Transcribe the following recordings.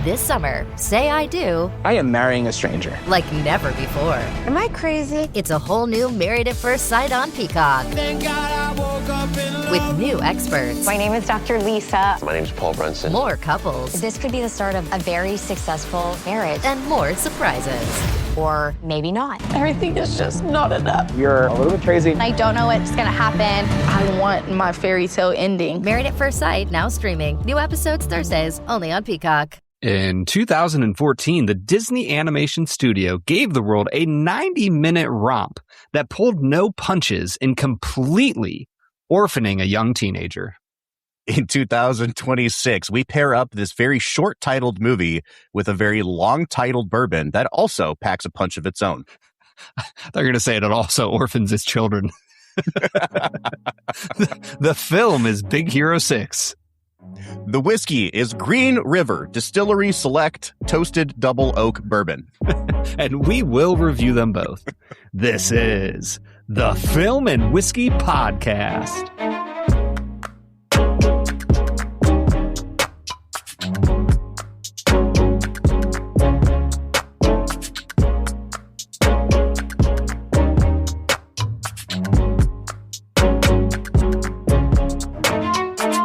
This summer, say I do. I am marrying a stranger. Like never before. Am I crazy? It's a whole new Married at First Sight on Peacock. Thank God I woke up in love. With new experts. My name is Dr. Lisa. My name is Paul Brunson. More couples. This could be the start of a very successful marriage. And more surprises. Or maybe not. Everything is just not enough. You're a little bit crazy. I don't know what's gonna happen. I want my fairy tale ending. Married at First Sight, now streaming. New episodes Thursdays, only on Peacock. In 2014, the Disney Animation Studio gave the world a 90-minute romp that pulled no punches in completely orphaning a young teenager. In 2026, we pair up this very short-titled movie with a very long-titled bourbon that also packs a punch of its own. They're going to say it also orphans its children. The film is Big Hero 6. The whiskey is Green River Distillery Select Toasted Double Oak Bourbon. And we will review them both. This is the Film and Whiskey Podcast.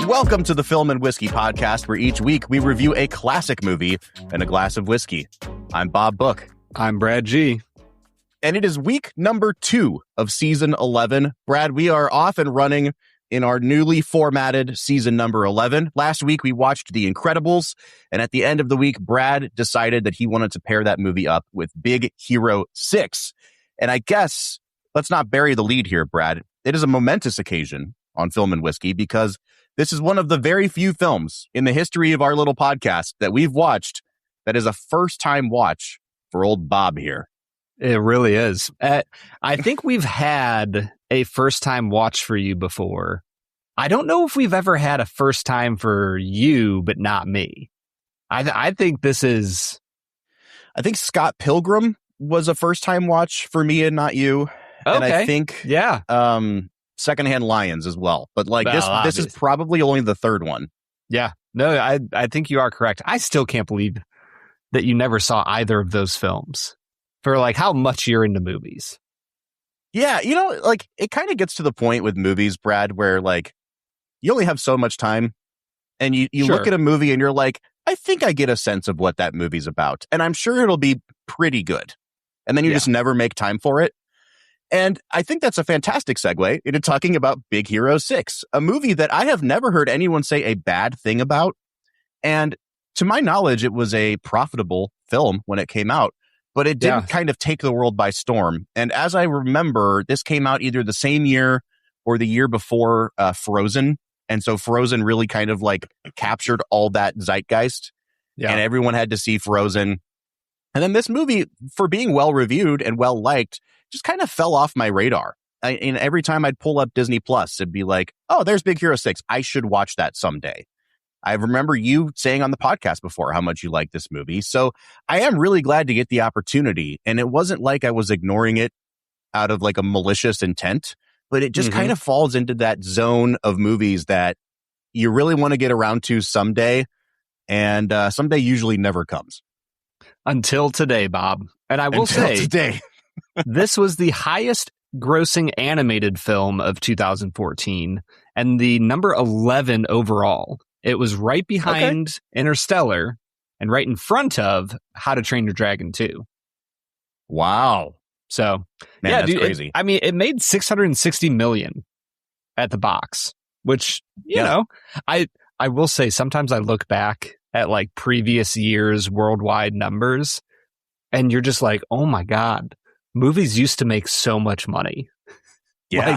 Welcome to the Film and Whiskey Podcast, where each week we review a classic movie and a glass of whiskey. I'm Bob Book. I'm Brad G. And it is week number 2 of season 11. Brad, we are off and running in our newly formatted season number 11. Last week we watched The Incredibles, and at the end of the week, Brad decided that he wanted to pair that movie up with Big Hero 6. And I guess, let's not bury the lead here, Brad. It is a momentous occasion on Film and Whiskey because this is one of the very few films in the history of our little podcast that we've watched that is a first-time watch for old Bob here. It really is. I think we've had a first-time watch for you before. I don't know if we've ever had a first time for you, but not me. I think this is... I think Scott Pilgrim was a first-time watch for me and not you. Okay. And I think... Yeah. Secondhand Lions as well. But like well, this is probably only the third one. Yeah. No, I think you are correct. I still can't believe that you never saw either of those films for like how much you're into movies. Yeah. You know, like it kind of gets to the point with movies, Brad, where like you only have so much time and you Sure. look at a movie and you're like, I think I get a sense of what that movie's about. And I'm sure it'll be pretty good. And then you just never make time for it. And I think that's a fantastic segue into talking about Big Hero 6, a movie that I have never heard anyone say a bad thing about. And to my knowledge, it was a profitable film when it came out, but it didn't kind of take the world by storm. And as I remember, this came out either the same year or the year before Frozen. And so Frozen really kind of like captured all that zeitgeist and everyone had to see Frozen. And then this movie, for being well reviewed and well liked, just kind of fell off my radar. And every time I'd pull up Disney Plus, it'd be like, oh, there's Big Hero 6. I should watch that someday. I remember you saying on the podcast before how much you like this movie. So I am really glad to get the opportunity. And it wasn't like I was ignoring it out of like a malicious intent, but it just kind of falls into that zone of movies that you really want to get around to someday. And someday usually never comes. Until today, Bob. And I will say today. This was the highest grossing animated film of 2014 and the number 11 overall. It was right behind Interstellar and right in front of How to Train Your Dragon 2. Wow. So, man, that's crazy. It made $660 million at the box, which, you know, I will say sometimes I look back at like previous years' worldwide numbers and you're just like, oh my God. Movies used to make so much money. Yeah.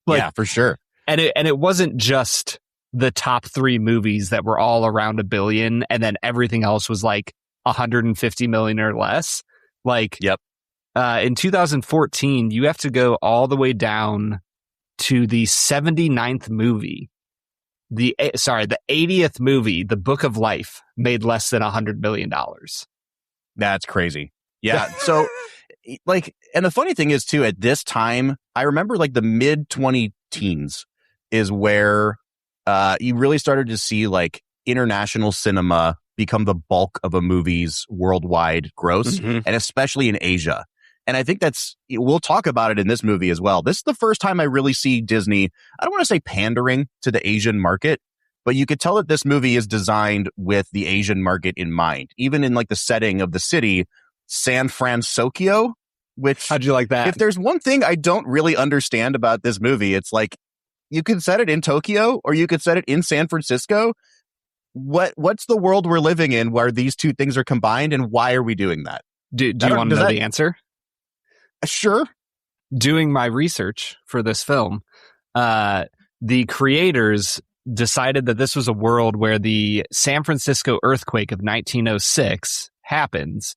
Yeah, for sure. And it wasn't just the top 3 movies that were all around $1 billion and then everything else was like 150 million or less. Like, in 2014, you have to go all the way down to the 79th movie. The 80th movie, The Book of Life, made less than $100 million. That's crazy. Yeah. So like, and the funny thing is too, at this time, I remember like the mid 2010s is where you really started to see like international cinema become the bulk of a movie's worldwide gross, and especially in Asia. And I think we'll talk about it in this movie as well. This is the first time I really see Disney, I don't want to say pandering to the Asian market, but you could tell that this movie is designed with the Asian market in mind, even in like the setting of the city, San Francisco, which... How'd you like that? If there's one thing I don't really understand about this movie, it's like, you could set it in Tokyo or you could set it in San Francisco. What's the world we're living in where these two things are combined, and why are we doing that? Do you want to know the answer? Sure. Doing my research for this film, the creators decided that this was a world where the San Francisco earthquake of 1906 happens,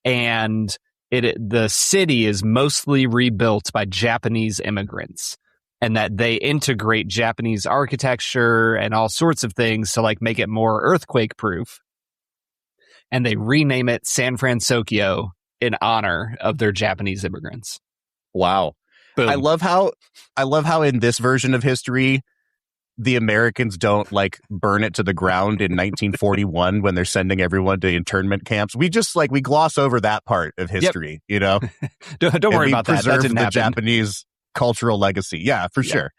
and the city is mostly rebuilt by Japanese immigrants, and that they integrate Japanese architecture and all sorts of things to like make it more earthquake proof. And they rename it San Francisco in honor of their Japanese immigrants. Wow. Boom. I love how in this version of history, the Americans don't like burn it to the ground in 1941 when they're sending everyone to internment camps. We just we gloss over that part of history, you know? Don't worry about that. That didn't happen. Japanese cultural legacy. Yeah, for sure.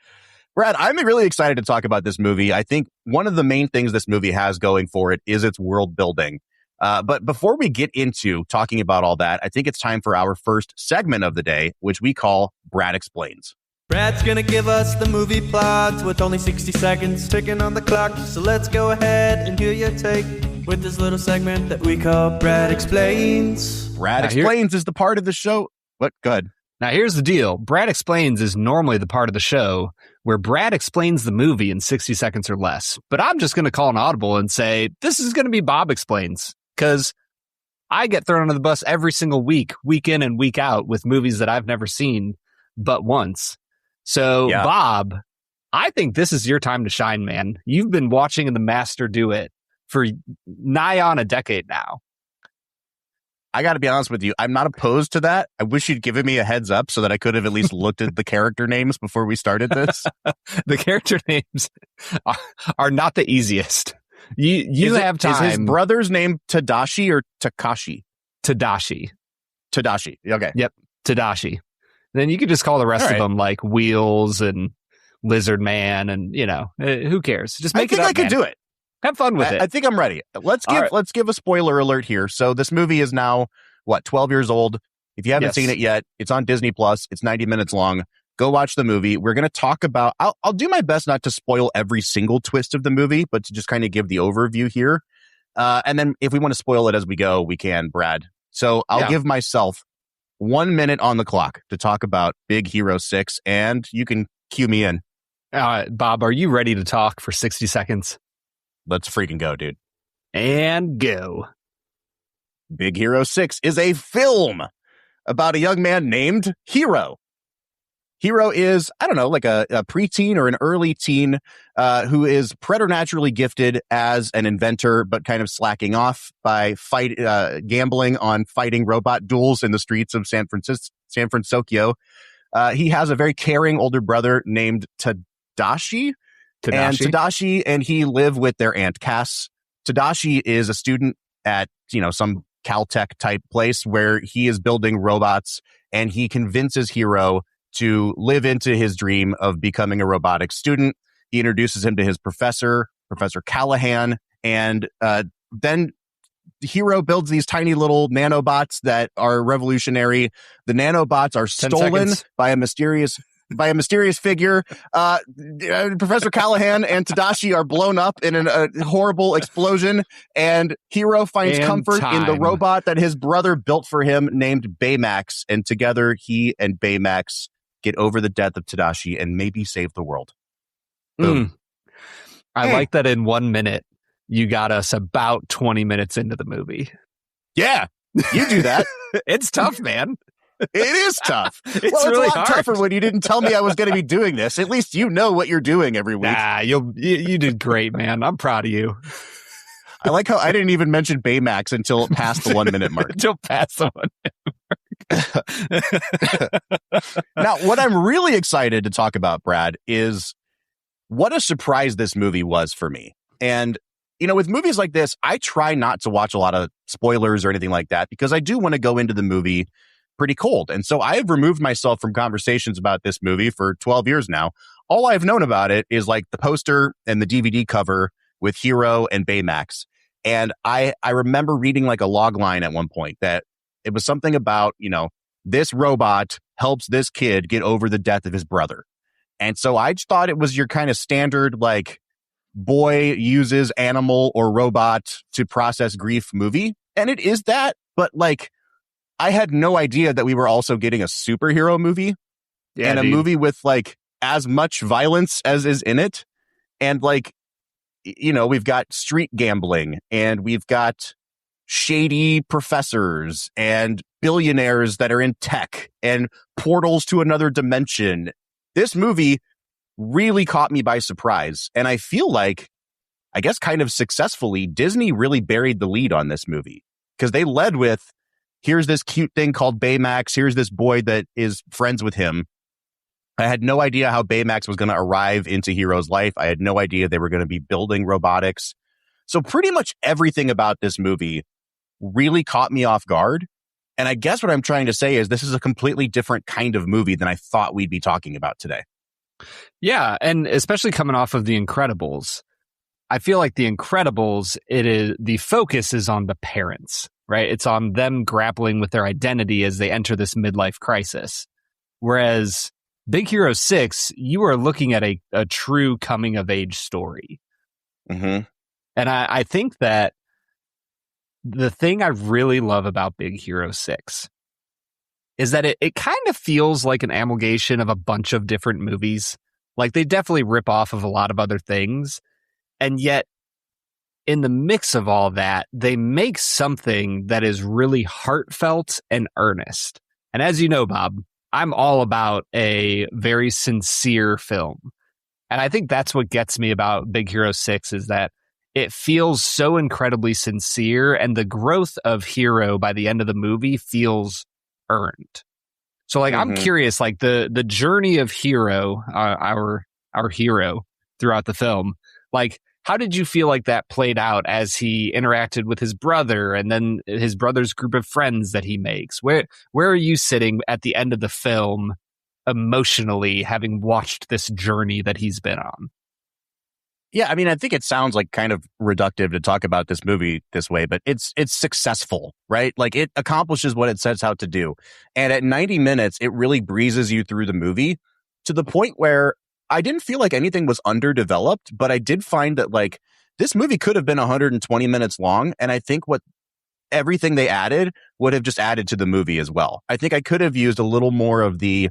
Brad, I'm really excited to talk about this movie. I think one of the main things this movie has going for it is its world building. But before we get into talking about all that, I think it's time for our first segment of the day, which we call Brad Explains. Brad's gonna give us the movie plot with only 60 seconds ticking on the clock. So let's go ahead and hear your take with this little segment that we call Brad Explains. Brad Explains is the part of the show. What? Go ahead. Now, here's the deal. Brad Explains is normally the part of the show where Brad explains the movie in 60 seconds or less. But I'm just going to call an audible and say, this is going to be Bob Explains. Because I get thrown under the bus every single week in and week out, with movies that I've never seen but once. So, yeah. Bob, I think this is your time to shine, man. You've been watching the master do it for nigh on a decade now. I got to be honest with you. I'm not opposed to that. I wish you'd given me a heads up so that I could have at least looked at the character names before we started this. The character names are not the easiest. You have time. Is his brother's name Tadashi or Takashi? Tadashi. Okay. Yep. Tadashi. Then you could just call the rest of them like Wheels and Lizard Man, and who cares? Just make it up. I think I could do it. Have fun with it. I think I'm ready. Let's give a spoiler alert here. So this movie is now 12 years old. If you haven't seen it yet, it's on Disney Plus. It's 90 minutes long. Go watch the movie. We're going to talk about, I'll do my best not to spoil every single twist of the movie, but to just kind of give the overview here. And then if we want to spoil it as we go, we can, Brad. So I'll give myself 1 minute on the clock to talk about Big Hero 6, and you can cue me in. Bob, are you ready to talk for 60 seconds? Let's freaking go, dude. And go. Big Hero 6 is a film about a young man named Hero. Hero is, I don't know, like a preteen or an early teen who is preternaturally gifted as an inventor, but kind of slacking off by gambling on fighting robot duels in the streets of San Francisco. He has a very caring older brother named Tadashi. And Tadashi and he live with their aunt Cass. Tadashi is a student at, some Caltech type place where he is building robots, and he convinces Hero to live into his dream of becoming a robotics student. He introduces him to his professor, Professor Callahan, and then Hero builds these tiny little nanobots that are revolutionary. The nanobots are stolen by a mysterious figure. Professor Callahan and Tadashi are blown up in a horrible explosion, and Hero finds comfort in the robot that his brother built for him named Baymax, and together he and Baymax get over the death of Tadashi and maybe save the world. Boom. I like that in 1 minute, you got us about 20 minutes into the movie. Yeah, you do that. It's tough, man. It is tough. It's a really lot tougher when you didn't tell me I was going to be doing this. At least you know what you're doing every week. You did great, man. I'm proud of you. I like how I didn't even mention Baymax until past the 1 minute mark. Until past the 1 minute mark. Now, what I'm really excited to talk about, Brad, is what a surprise this movie was for me. And with movies like this, I try not to watch a lot of spoilers or anything like that because I do want to go into the movie pretty cold. And so I have removed myself from conversations about this movie for 12 years now. All I've known about it is like the poster and the DVD cover with Hero and Baymax. And I remember reading like a log line at one point that it was something about, this robot helps this kid get over the death of his brother. And so I just thought it was your kind of standard, like, boy uses animal or robot to process grief movie. And it is that. But like, I had no idea that we were also getting a superhero movie and a movie with like as much violence as is in it. And like, we've got street gambling and we've got shady professors and billionaires that are in tech and portals to another dimension. This movie really caught me by surprise. And I feel like, I guess kind of successfully, Disney really buried the lead on this movie because they led with, here's this cute thing called Baymax. Here's this boy that is friends with him. I had no idea how Baymax was going to arrive into Hero's life. I had no idea they were going to be building robotics. So pretty much everything about this movie really caught me off guard. And I guess what I'm trying to say is this is a completely different kind of movie than I thought we'd be talking about today. Yeah, and especially coming off of The Incredibles, I feel like The Incredibles, the focus is on the parents, right? It's on them grappling with their identity as they enter this midlife crisis. Whereas Big Hero 6, you are looking at a true coming of age story. Mm-hmm. And I think that the thing I really love about Big Hero 6 is that it kind of feels like an amalgamation of a bunch of different movies. Like they definitely rip off of a lot of other things. And yet in the mix of all that, they make something that is really heartfelt and earnest. And as you know, Bob, I'm all about a very sincere film. And I think that's what gets me about Big Hero 6 is that it feels so incredibly sincere, and the growth of Hero by the end of the movie feels earned. So like, I'm curious, like the journey of Hero, our hero throughout the film, like, how did you feel like that played out as he interacted with his brother and then his brother's group of friends that he makes? Where are you sitting at the end of the film emotionally, having watched this journey that he's been on? Yeah, I mean, I think it sounds like kind of reductive to talk about this movie this way, but it's successful, right? Like it accomplishes what it sets out to do. And at 90 minutes, it really breezes you through the movie to the point where I didn't feel like anything was underdeveloped, but I did find that like this movie could have been 120 minutes long. And I think everything they added would have just added to the movie as well. I think I could have used a little more of the,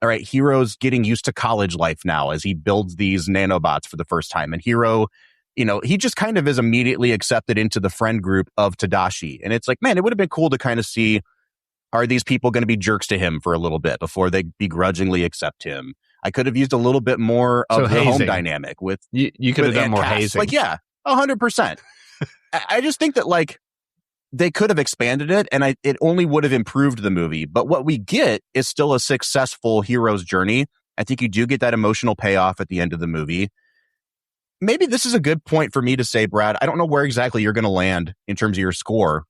all right, Hero's getting used to college life now as he builds these nanobots for the first time. And Hero, he just kind of is immediately accepted into the friend group of Tadashi. And it's like, man, it would have been cool to kind of see, are these people going to be jerks to him for a little bit before they begrudgingly accept him? I could have used a little bit more of the home dynamic with you could have done more hazing. Like, yeah, 100%. I just think that like they could have expanded it and it only would have improved the movie. But what we get is still a successful hero's journey. I think you do get that emotional payoff at the end of the movie. Maybe this is a good point for me to say, Brad, I don't know where exactly you're going to land in terms of your score.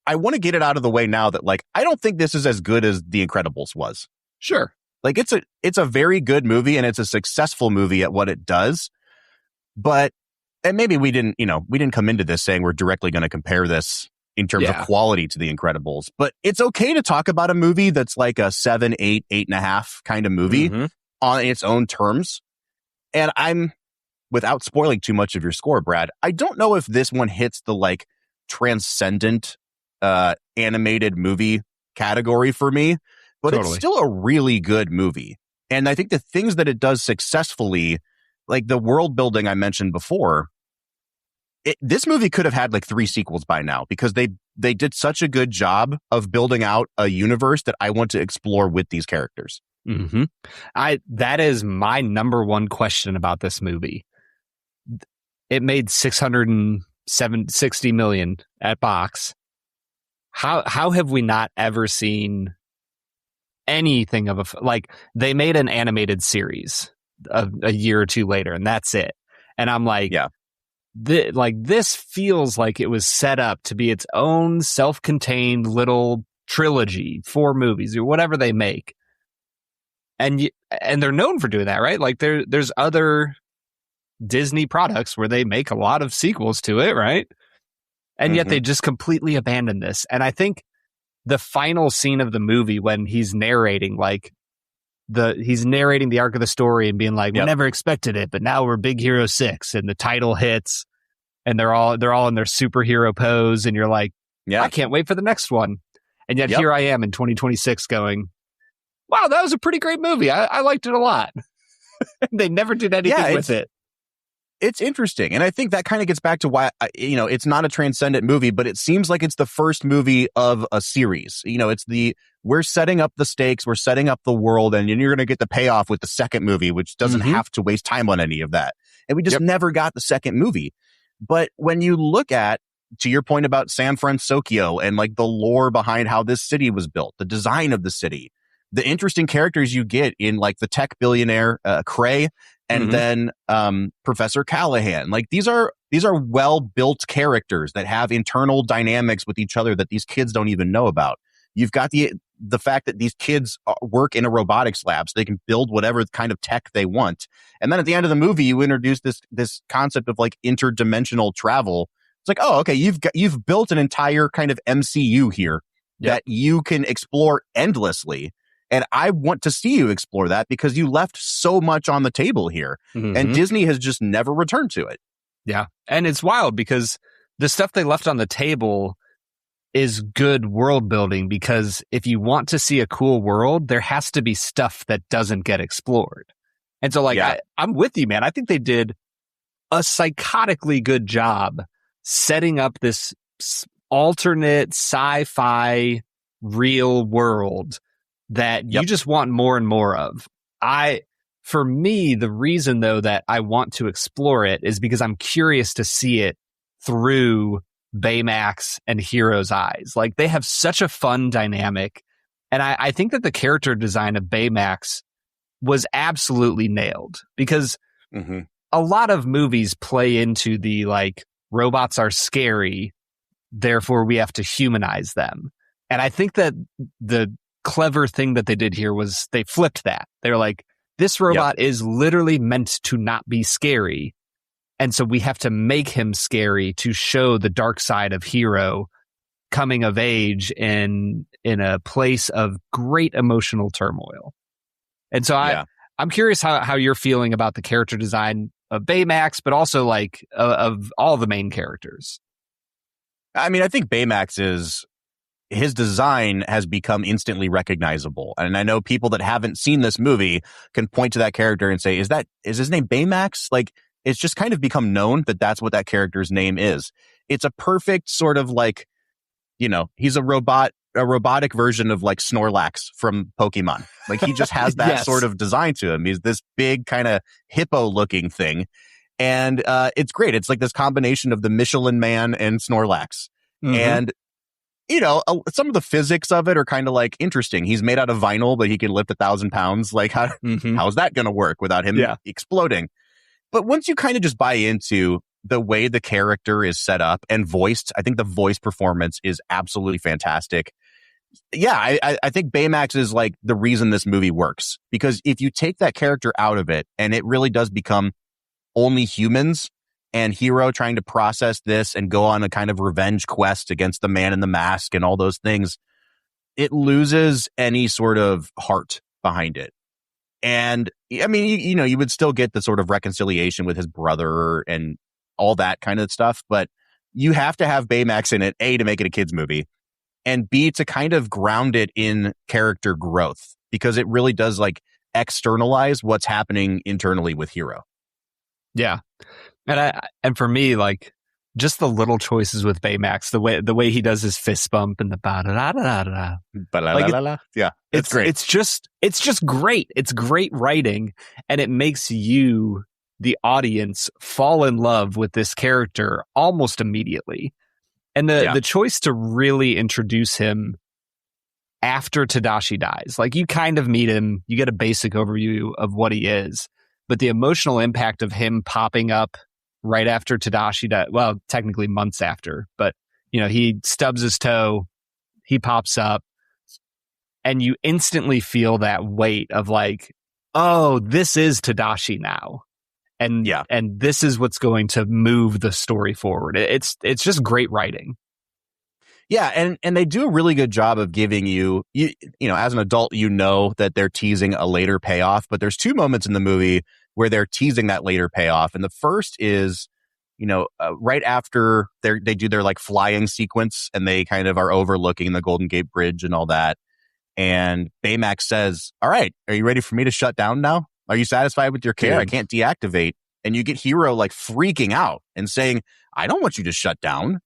I want to get it out of the way now that like, I don't think this is as good as The Incredibles was. Sure. Like it's a very good movie and it's a successful movie at what it does. But, and maybe we didn't come into this saying we're directly going to compare this in terms of quality to The Incredibles, but it's okay to talk about a movie that's like a 7, 8, 8.5 kind of movie on its own terms. And I'm, without spoiling too much of your score, Brad, I don't know if this one hits the like transcendent animated movie category for me. But It's still a really good movie. And I think the things that it does successfully, like the world building I mentioned before, this movie could have had like 3 sequels by now because they did such a good job of building out a universe that I want to explore with these characters. Mm-hmm. That is my number one question about this movie. It made $660 million at box. How have we not ever seen anything of like they made an animated series a year or two later, and that's it. And I'm like, this feels like it was set up to be its own self-contained little trilogy, 4 movies or whatever they make. And they're known for doing that, right? Like there's other Disney products where they make a lot of sequels to it, right? And yet they just completely abandoned this. And I think the final scene of the movie when he's narrating, he's narrating the arc of the story and being like, we never expected it, but now we're Big Hero 6, and the title hits and they're all in their superhero pose, and you're like, I can't wait for the next one. And yet here I am in 2026 going, wow, that was a pretty great movie. I liked it a lot. They never did anything with it. It's interesting. And I think that kind of gets back to why, it's not a transcendent movie, but it seems like it's the first movie of a series. We're setting up the stakes, we're setting up the world, and you're going to get the payoff with the second movie, which doesn't have to waste time on any of that. And we just never got the second movie. But when you look at, to your point about San Francisco and like the lore behind how this city was built, the design of the city, the interesting characters you get in like the tech billionaire Cray, and then Professor Callahan. Like these are well-built characters that have internal dynamics with each other that these kids don't even know about. You've got the fact that these kids work in a robotics lab so they can build whatever kind of tech they want. And then at the end of the movie, you introduce this concept of like interdimensional travel. It's like, oh, okay, you've built an entire kind of MCU here that you can explore endlessly. And I want to see you explore that because you left so much on the table here. And Disney has just never returned to it. Yeah. And it's wild because the stuff they left on the table is good world building, because if you want to see a cool world, there has to be stuff that doesn't get explored. And so I'm with you, man. I think they did a psychotically good job setting up this alternate sci-fi real world that you just want more and more of. For me, the reason though that I want to explore it is because I'm curious to see it through Baymax and Hero's eyes. Like they have such a fun dynamic. And I think that the character design of Baymax was absolutely nailed, because a lot of movies play into the like, robots are scary, therefore we have to humanize them. And I think that the clever thing that they did here was they flipped that. They're like, this robot is literally meant to not be scary. And so we have to make him scary to show the dark side of Hero coming of age in a place of great emotional turmoil. And so I'm curious how you're feeling about the character design of Baymax, but also like of all the main characters. I mean, I think his design has become instantly recognizable. And I know people that haven't seen this movie can point to that character and say, is his name Baymax? Like, it's just kind of become known that that's what that character's name is. It's a perfect sort of like, he's a robotic version of like Snorlax from Pokemon. Like he just has that sort of design to him. He's this big kind of hippo looking thing. And it's great. It's like this combination of the Michelin Man and Snorlax. And some of the physics of it are kind of like interesting. He's made out of vinyl, but he can lift 1,000 pounds. Like how's that going to work without him exploding? But once you kind of just buy into the way the character is set up and voiced, I think the voice performance is absolutely fantastic. Yeah, I think Baymax is like the reason this movie works, because if you take that character out of it and it really does become only humans and Hero trying to process this and go on a kind of revenge quest against the Man in the Mask and all those things, it loses any sort of heart behind it. And I mean, you would still get the sort of reconciliation with his brother and all that kind of stuff, but you have to have Baymax in it, A, to make it a kid's movie, and B, to kind of ground it in character growth, because it really does like externalize what's happening internally with Hero. Yeah. And for me, like, just the little choices with Baymax, the way he does his fist bump and the ba-da-da-da-da-da. Yeah, it's great. It's just great. It's great writing, and it makes you, the audience, fall in love with this character almost immediately. And the choice to really introduce him after Tadashi dies, like you kind of meet him, you get a basic overview of what he is, but the emotional impact of him popping up right after Tadashi died. Well, technically months after, but he stubs his toe, he pops up, and you instantly feel that weight of like, oh, this is Tadashi now. And this is what's going to move the story forward. It's just great writing. Yeah, and they do a really good job of giving you as an adult, that they're teasing a later payoff, but there's two moments in the movie where they're teasing that later payoff. And the first is, right after they do their like flying sequence and they kind of are overlooking the Golden Gate Bridge and all that. And Baymax says, "All right, are you ready for me to shut down now? Are you satisfied with your care? I can't deactivate." And you get Hiro like freaking out and saying, "I don't want you to shut down."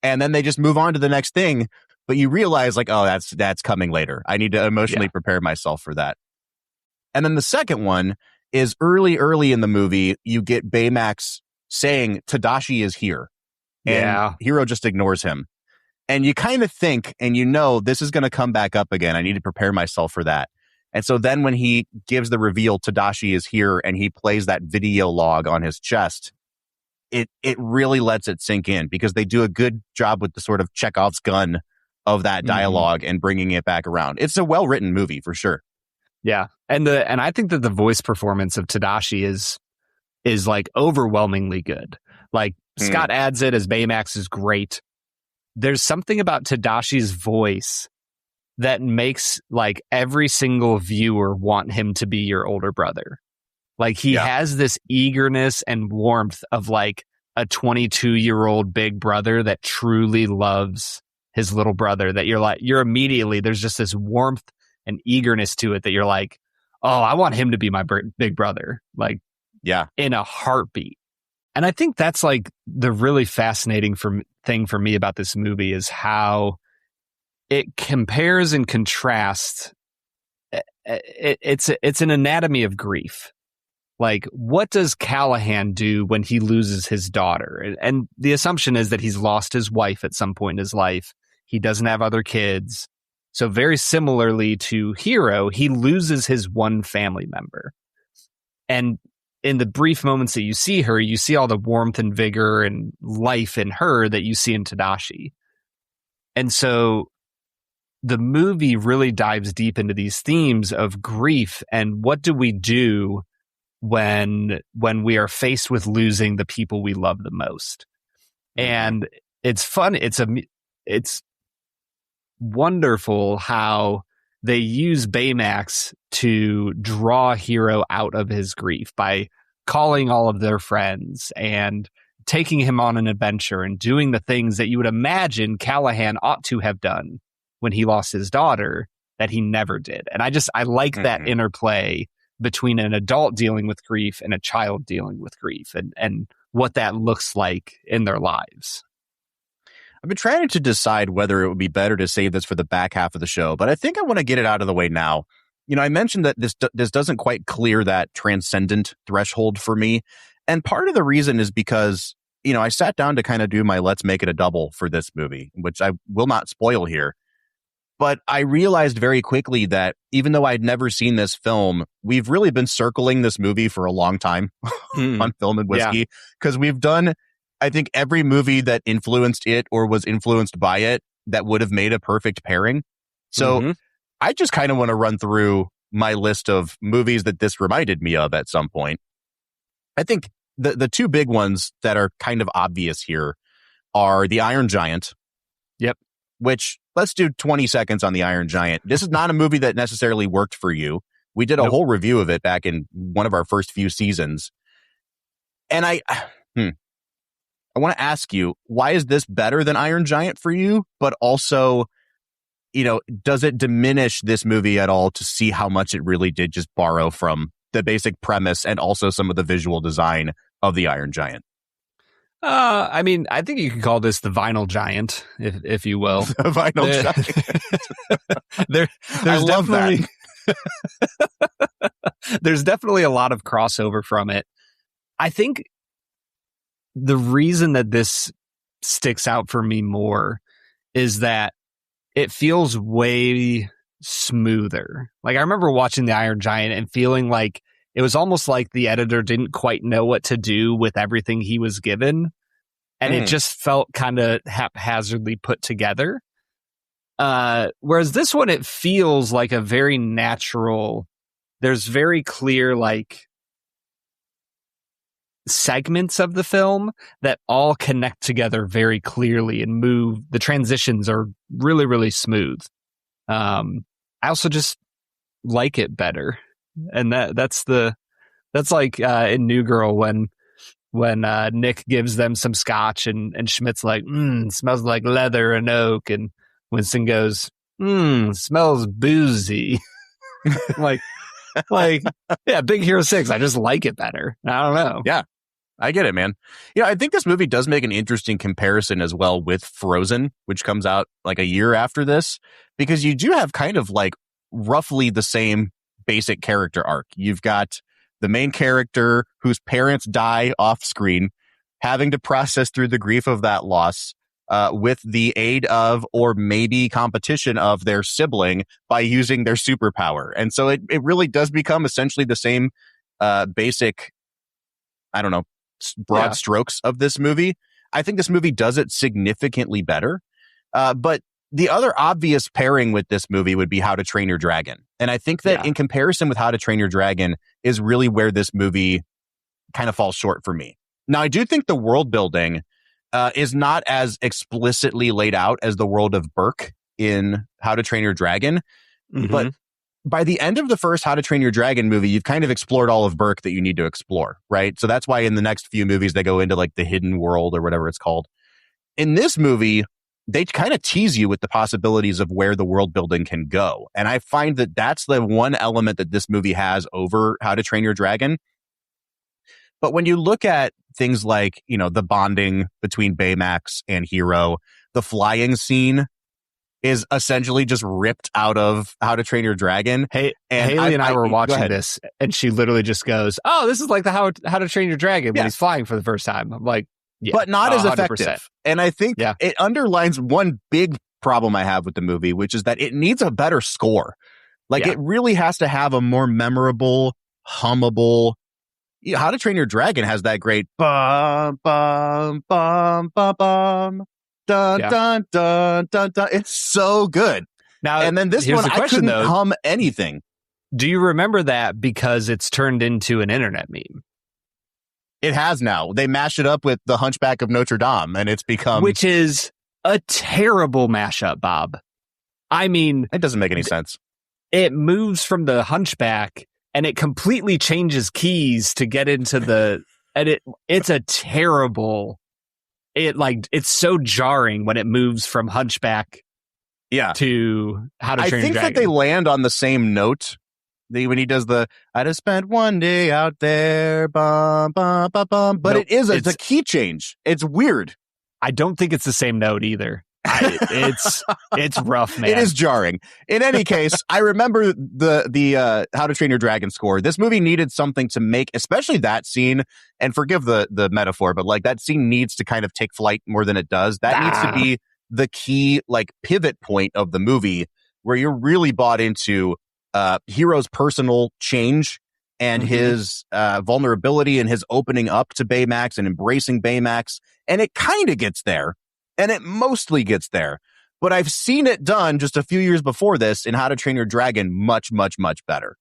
And then they just move on to the next thing. But you realize like, oh, that's coming later. I need to emotionally prepare myself for that. And then the second one is early in the movie, you get Baymax saying Tadashi is here. And Hiro just ignores him. And you kind of think, and this is going to come back up again. I need to prepare myself for that. And so then when he gives the reveal, Tadashi is here, and he plays that video log on his chest, it really lets it sink in, because they do a good job with the sort of Chekhov's gun of that dialogue and bringing it back around. It's a well-written movie for sure. Yeah. And I think that the voice performance of Tadashi is like overwhelmingly good. Like Scott Adsit as Baymax is great. There's something about Tadashi's voice that makes like every single viewer want him to be your older brother. Like he has this eagerness and warmth of like a 22-year-old big brother that truly loves his little brother, that you're immediately, there's just this warmth and eagerness to it that you're like, oh, I want him to be my big brother. Like, in a heartbeat. And I think that's like the really fascinating thing for me about this movie is how it compares and contrasts. It's an anatomy of grief. Like, what does Callahan do when he loses his daughter? And the assumption is that he's lost his wife at some point in his life. He doesn't have other kids. So very similarly to Hiro, he loses his one family member. And in the brief moments that you see her, you see all the warmth and vigor and life in her that you see in Tadashi. And so the movie really dives deep into these themes of grief and what do we do when we are faced with losing the people we love the most. And it's fun. It's wonderful how they use Baymax to draw Hiro out of his grief by calling all of their friends and taking him on an adventure and doing the things that you would imagine Callahan ought to have done when he lost his daughter that he never did. And I like that interplay between an adult dealing with grief and a child dealing with grief and what that looks like in their lives. I've been trying to decide whether it would be better to save this for the back half of the show, but I think I want to get it out of the way now. I mentioned that this doesn't quite clear that transcendent threshold for me. And part of the reason is because, I sat down to kind of do my let's make it a double for this movie, which I will not spoil here. But I realized very quickly that even though I'd never seen this film, we've really been circling this movie for a long time on Film and Whiskey, because we've done, I think, every movie that influenced it or was influenced by it that would have made a perfect pairing. So I just kind of want to run through my list of movies that this reminded me of at some point. I think the two big ones that are kind of obvious here are The Iron Giant. Yep. Which, let's do 20 seconds on The Iron Giant. This is not a movie that necessarily worked for you. We did a whole review of it back in one of our first few seasons. And I want to ask you, why is this better than Iron Giant for you? But also, does it diminish this movie at all to see how much it really did just borrow from the basic premise and also some of the visual design of The Iron Giant? I mean, I think you could call this the Vinyl Giant, if you will. The Vinyl Giant. There's definitely there's definitely a lot of crossover from it. I think the reason that this sticks out for me more is that it feels way smoother. Like, I remember watching The Iron Giant and feeling like it was almost like the editor didn't quite know what to do with everything he was given. And it just felt kind of haphazardly put together. Whereas this one, it feels like a very natural, there's very clear, like, segments of the film that all connect together very clearly and move. The transitions are really, really smooth. I also just like it better. And that's like in New Girl when Nick gives them some scotch and Schmidt's like, smells like leather and oak, and Winston goes, smells boozy. like, yeah, Big Hero 6, I just like it better. I don't know. Yeah, I get it, man. I think this movie does make an interesting comparison as well with Frozen, which comes out like a year after this, because you do have kind of like roughly the same basic character arc. You've got the main character whose parents die off screen, having to process through the grief of that loss with the aid of, or maybe competition of, their sibling by using their superpower. And so it really does become essentially the same basic, I don't know, broad strokes of this movie. I think this movie does it significantly better. But the other obvious pairing with this movie would be How to Train Your Dragon. And I think that in comparison with How to Train Your Dragon is really where this movie kind of falls short for me. Now, I do think the world building is not as explicitly laid out as the world of Burke in How to Train Your Dragon. But by the end of the first How to Train Your Dragon movie, you've kind of explored all of Burke that you need to explore, right? So that's why in the next few movies, they go into like the hidden world or whatever it's called. In this movie, they kind of tease you with the possibilities of where the world building can go. And I find that that's the one element that this movie has over How to Train Your Dragon. But when you look at things like, the bonding between Baymax and Hero, the flying scene is essentially just ripped out of How to Train Your Dragon. Hey, and Haley and I were watching this, and she literally just goes, "Oh, this is like the How to Train Your Dragon when he's flying for the first time." I'm like, yeah, but not as 100%. effective. And I think it underlines one big problem I have with the movie, which is that it needs a better score. Like it really has to have a more memorable, hummable. How to Train Your Dragon has that great bum bum bum bum bum dun dun dun dun dun. It's so good. Now, and then this one, I couldn't hum anything. Do you remember that because it's turned into an internet meme? It has now. They mash it up with The Hunchback of Notre Dame, and it's become... Which is a terrible mashup, Bob. I mean... It doesn't make any sense. It moves from The Hunchback, and it completely changes keys to get into the... And it's a terrible... It's so jarring when it moves from Hunchback to How to Train Your Dragon. I think that they land on the same note. When he does I just spent one day out there, bum, bum, bum, bum. But it's a key change. It's weird. I don't think it's the same note either. It's rough, man. It is jarring. In any case, I remember the How to Train Your Dragon score. This movie needed something to make, especially that scene, and forgive the metaphor, but like that scene needs to kind of take flight more than it does. That needs to be the key like pivot point of the movie where you're really bought into Hero's personal change and his vulnerability and his opening up to Baymax and embracing Baymax. And it kind of gets there. And it mostly gets there. But I've seen it done just a few years before this in How to Train Your Dragon much, much, much better.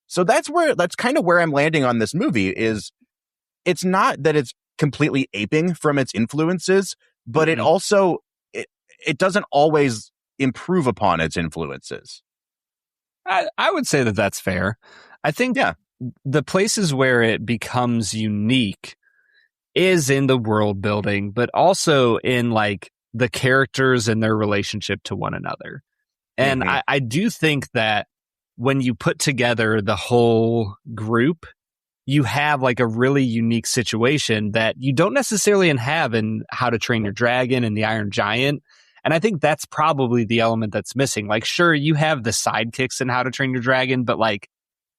So that's kind of where I'm landing on this movie is it's not that it's completely aping from its influences, but it also, it doesn't always improve upon its influences. I would say that that's fair. I think the places where it becomes unique is in the world building, but also in like the characters and their relationship to one another. And I do think that when you put together the whole group, you have like a really unique situation that you don't necessarily have in How to Train Your Dragon and The Iron Giant. And I think that's probably the element that's missing. Like, sure, you have the sidekicks in How to Train Your Dragon, but like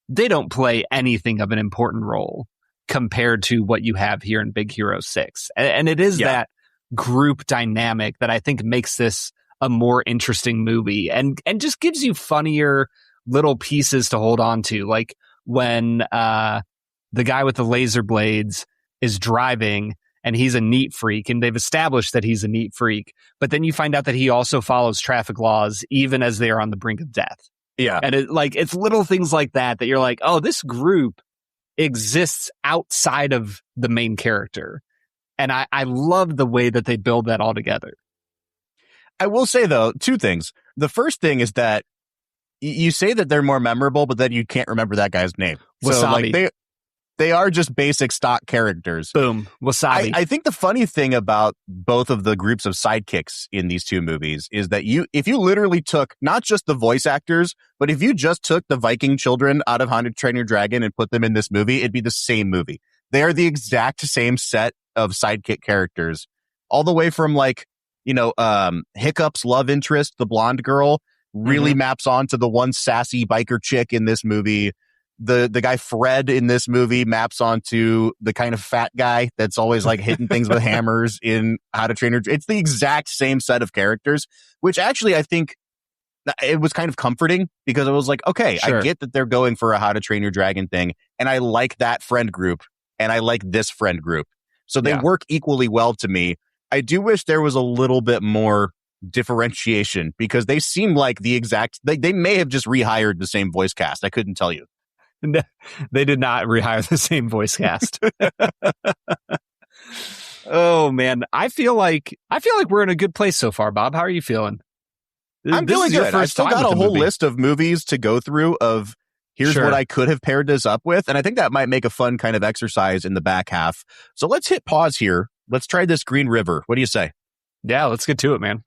they don't play anything of an important role compared to what you have here in Big Hero 6. And it is that group dynamic that I think makes this a more interesting movie and just gives you funnier little pieces to hold on to. Like when the guy with the laser blades is driving and he's a neat freak, and they've established that he's a neat freak, but then you find out that he also follows traffic laws even as they are on the brink of death. Yeah. And it's little things like that you're like, oh, this group exists outside of the main character. And I love the way that they build that all together. I will say, though, two things. The first thing is that you say that they're more memorable, but then you can't remember that guy's name. Wasabi. So, like, they are just basic stock characters. Boom. Wasabi. I think the funny thing about both of the groups of sidekicks in these two movies is that if you literally took not just the voice actors, but if you just took the Viking children out of How to Train Your Dragon and put them in this movie, it'd be the same movie. They are the exact same set of sidekick characters, all the way from Hiccup's love interest, the blonde girl, really maps onto the one sassy biker chick in this movie. The guy Fred in this movie maps onto the kind of fat guy that's always like hitting things with hammers in How to Train Your Dragon. It's the exact same set of characters, which actually I think it was kind of comforting because I was like, okay, sure. I get that they're going for a How to Train Your Dragon thing, and I like that friend group, and I like this friend group. So they work equally well to me. I do wish there was a little bit more differentiation because they seem like the exact... They may have just rehired the same voice cast. I couldn't tell you. They did not rehire the same voice cast. Oh man, I feel like we're in a good place so far, Bob. How are you feeling? I'm feeling good. I still got a whole list of movies to go through of here's what I could have paired this up with, and I think that might make a fun kind of exercise in the back half. So let's hit pause here. Let's try this Green River. What do you say? Yeah, let's get to it, man.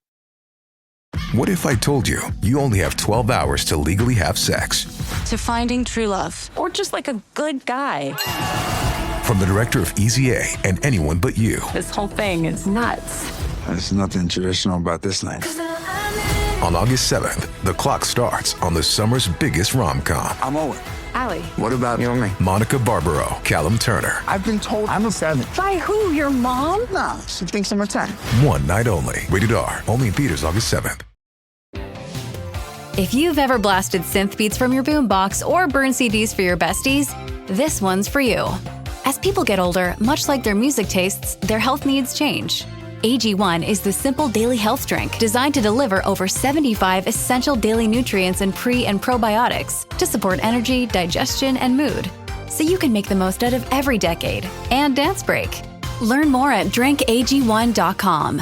What if I told you you only have 12 hours to legally have sex? To finding true love. Or just like a good guy. From the director of Easy A and Anyone But You. This whole thing is nuts. There's nothing traditional about this night. On August 7th, the clock starts on the summer's biggest rom-com. I'm Owen. Allie. What about you and me? Monica Barbaro, Callum Turner. I've been told I'm a 7. By who? Your mom? Nah, she thinks I'm a 10. One night only. Rated R. Only in theaters August 7th. If you've ever blasted synth beats from your boombox or burned CDs for your besties, this one's for you. As people get older, much like their music tastes, their health needs change. AG1 is the simple daily health drink designed to deliver over 75 essential daily nutrients and pre- and probiotics to support energy, digestion, and mood, so you can make the most out of every decade and dance break. Learn more at drinkag1.com.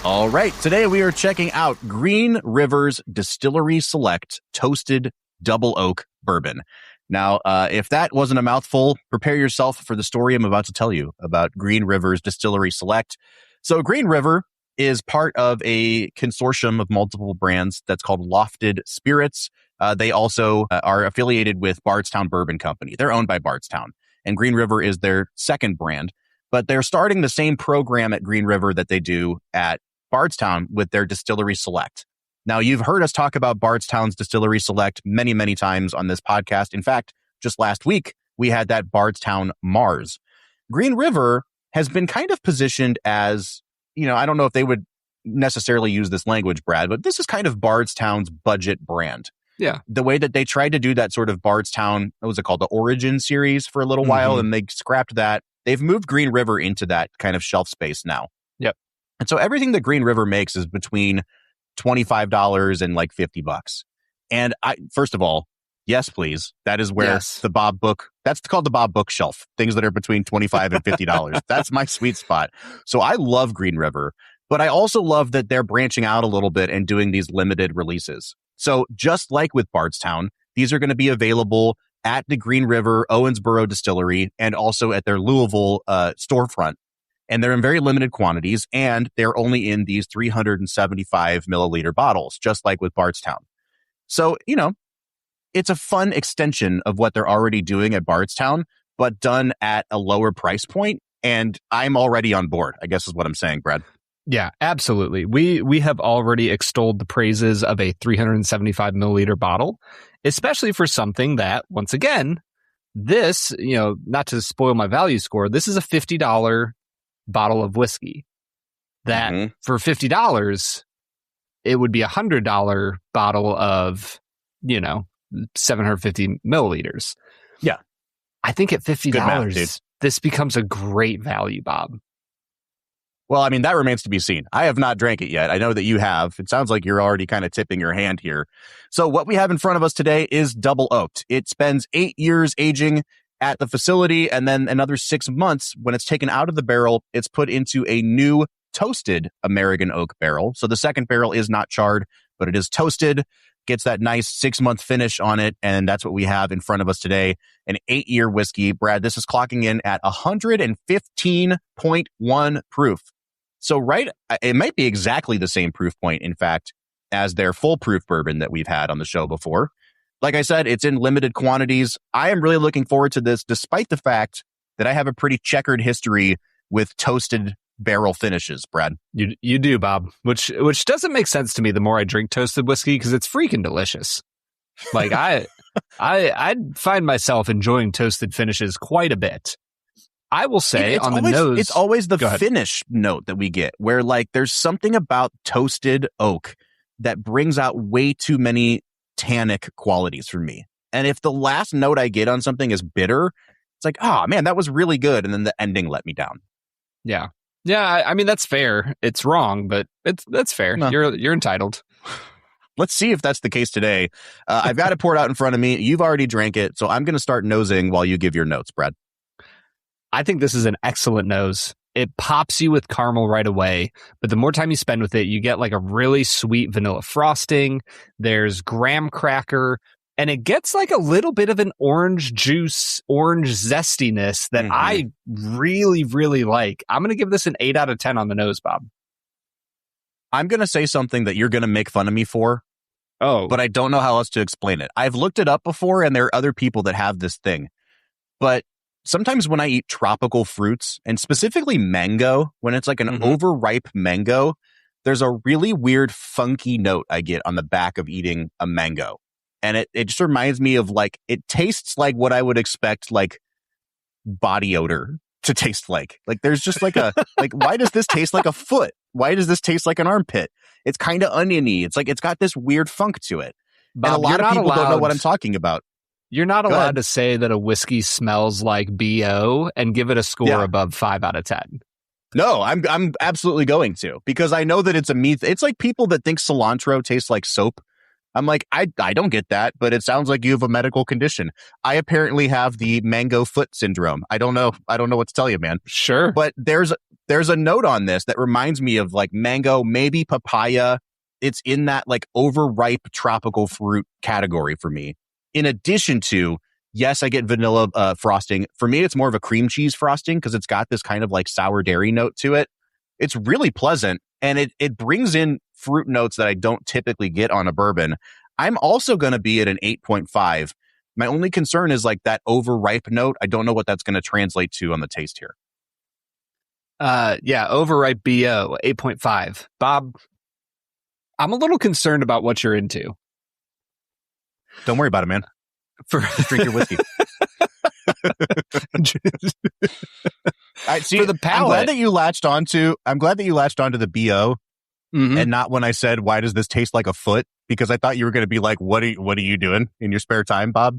All right, today we are checking out Green River's Distillery Select Toasted Double Oak Bourbon. Now, if that wasn't a mouthful, prepare yourself for the story I'm about to tell you about Green River's Distillery Select. So Green River is part of a consortium of multiple brands that's called Lofted Spirits. They also are affiliated with Bardstown Bourbon Company. They're owned by Bardstown, and Green River is their second brand. But they're starting the same program at Green River that they do at Bardstown with their Distillery Select. Now, you've heard us talk about Bardstown's Distillery Select many, many times on this podcast. In fact, just last week, we had that Bardstown Mars. Green River has been kind of positioned as, I don't know if they would necessarily use this language, Brad, but this is kind of Bardstown's budget brand. Yeah. The way that they tried to do that sort of Bardstown, what was it called? The Origin series for a little while, and they scrapped that. They've moved Green River into that kind of shelf space now. Yep. And so everything that Green River makes is between $25 and like $50. And first of all, yes, please. That is where the Bob Book, that's called the Bob Book shelf. Things that are between $25 and $50. That's my sweet spot. So I love Green River, but I also love that they're branching out a little bit and doing these limited releases. So just like with Bardstown, these are going to be available at the Green River Owensboro Distillery and also at their Louisville storefront. And they're in very limited quantities, and they're only in these 375 milliliter bottles, just like with Bardstown. So, it's a fun extension of what they're already doing at Bardstown, but done at a lower price point. And I'm already on board, I guess is what I'm saying, Brad. Yeah, absolutely. We have already extolled the praises of a 375 milliliter bottle, especially for something that, once again, this, not to spoil my value score, this is a $50 bottle of whiskey that for $50 it would be $100 bottle of, 750 milliliters. Yeah. I think at $50, Good math, dude. This becomes a great value, Bob. Well, I mean, that remains to be seen. I have not drank it yet. I know that you have. It sounds like you're already kind of tipping your hand here. So what we have in front of us today is double oaked. It spends 8 years aging at the facility, and then another 6 months when it's taken out of the barrel, it's put into a new toasted American oak barrel. So the second barrel is not charred, but it is toasted, gets that nice 6-month finish on it, and that's what we have in front of us today. An 8-year whiskey. Brad, this is clocking in at 115.1 proof. So it might be exactly the same proof point, in fact, as their full proof bourbon that we've had on the show before. Like I said, it's in limited quantities. I am really looking forward to this, despite the fact that I have a pretty checkered history with toasted barrel finishes, Brad. You do, Bob, which doesn't make sense to me the more I drink toasted whiskey, because it's freaking delicious. Like I find myself enjoying toasted finishes quite a bit. I will say the nose, it's always the finish note that we get, where like there's something about toasted oak that brings out way too many tannic qualities for me. And if the last note I get on something is bitter, it's like, oh man, that was really good, and then the ending let me down. Yeah. I mean, that's fair. It's wrong, but that's fair. No. You're entitled. Let's see if that's the case today. I've got it poured out in front of me. You've already drank it, so I'm going to start nosing while you give your notes, Brad. I think this is an excellent nose. It pops you with caramel right away, but the more time you spend with it, you get like a really sweet vanilla frosting. There's graham cracker, and it gets like a little bit of an orange juice, orange zestiness that I really, really like. I'm going to give this an 8 out of 10 on the nose, Bob. I'm going to say something that you're going to make fun of me for. Oh, but I don't know how else to explain it. I've looked it up before, and there are other people that have this thing. But sometimes when I eat tropical fruits, and specifically mango, when it's like an overripe mango, there's a really weird, funky note I get on the back of eating a mango. And it just reminds me of like, it tastes like what I would expect like body odor to taste like. Like there's just like like, why does this taste like a foot? Why does this taste like an armpit? It's kind of oniony. It's like, it's got this weird funk to it. Bob, and a lot of people don't know what I'm talking about. You're not allowed to say that a whiskey smells like BO and give it a score above 5 out of 10. No, I'm absolutely going to, because I know that it's it's like people that think cilantro tastes like soap. I'm like, I don't get that, but it sounds like you have a medical condition. I apparently have the mango foot syndrome. I don't know what to tell you, man. Sure. But there's a note on this that reminds me of like mango, maybe papaya. It's in that like overripe tropical fruit category for me. In addition to, yes, I get vanilla frosting. For me, it's more of a cream cheese frosting because it's got this kind of like sour dairy note to it. It's really pleasant, and it brings in fruit notes that I don't typically get on a bourbon. I'm also going to be at an 8.5. My only concern is like that overripe note. I don't know what that's going to translate to on the taste here. Overripe BO, 8.5. Bob, I'm a little concerned about what you're into. Don't worry about it, man. Just drink your whiskey. For the palate. I'm glad that you latched onto the BO and not when I said, why does this taste like a foot? Because I thought you were going to be like, what are you doing in your spare time, Bob?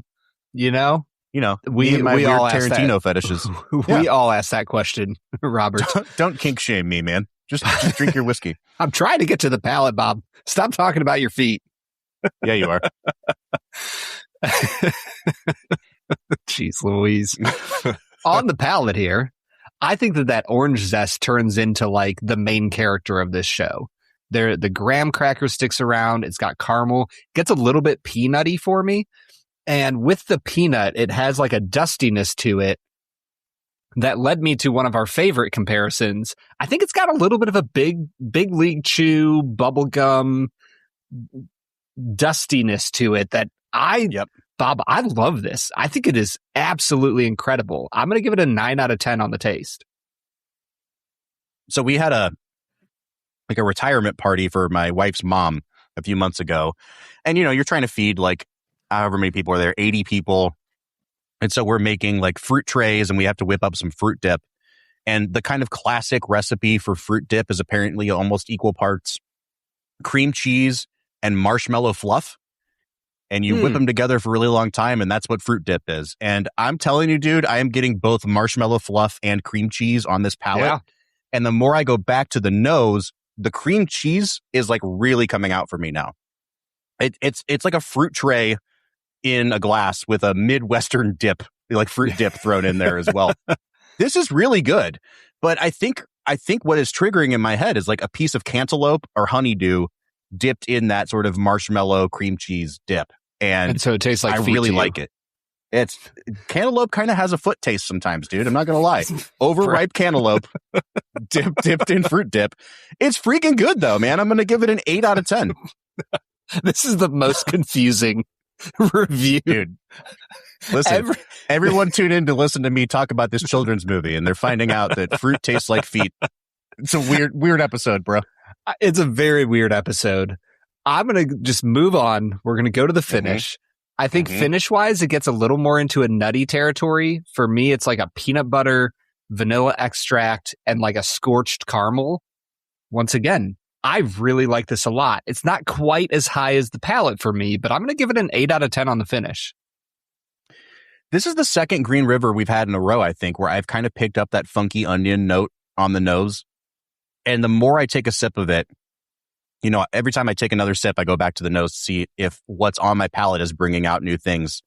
We all Tarantino fetishes. We all ask that question, Robert. Don't kink shame me, man. Just drink your whiskey. I'm trying to get to the palate, Bob. Stop talking about your feet. Yeah, you are. Jeez Louise. On the palate here, I think that orange zest turns into like the main character of this show. The graham cracker sticks around. It's got caramel. Gets a little bit peanutty for me. And with the peanut, it has like a dustiness to it that led me to one of our favorite comparisons. I think it's got a little bit of a big league chew, bubblegum dustiness to it that Bob, I love this. I think it is absolutely incredible. I'm going to give it a 9 out of 10 on the taste. So we had a retirement party for my wife's mom a few months ago. And, you're trying to feed like however many people are there, 80 people. And so we're making like fruit trays and we have to whip up some fruit dip. And the kind of classic recipe for fruit dip is apparently almost equal parts cream cheese, and marshmallow fluff. And you whip them together for a really long time, and that's what fruit dip is. And I'm telling you, dude, I am getting both marshmallow fluff and cream cheese on this palate. Yeah. And the more I go back to the nose, the cream cheese is like really coming out for me now. It's like a fruit tray in a glass with a Midwestern dip, like fruit dip thrown in there as well. This is really good. But I think what is triggering in my head is like a piece of cantaloupe or honeydew dipped in that sort of marshmallow cream cheese dip. And so it tastes like I really like it. It's cantaloupe kind of has a foot taste sometimes, dude. I'm not going to lie. Overripe cantaloupe dipped in fruit dip. It's freaking good though, man. I'm going to give it an 8 out of 10. This is the most confusing review. Dude. Listen, everyone tune in to listen to me talk about this children's movie, and they're finding out that fruit tastes like feet. It's a weird episode, bro. It's a very weird episode. I'm going to just move on. We're going to go to the finish. I think finish-wise, it gets a little more into a nutty territory. For me, it's like a peanut butter, vanilla extract, and like a scorched caramel. Once again, I really like this a lot. It's not quite as high as the palate for me, but I'm going to give it an 8 out of 10 on the finish. This is the second Green River we've had in a row, I think, where I've kind of picked up that funky onion note on the nose. And the more I take a sip of it, you know, every time I take another sip, I go back to the nose to see if what's on my palate is bringing out new things.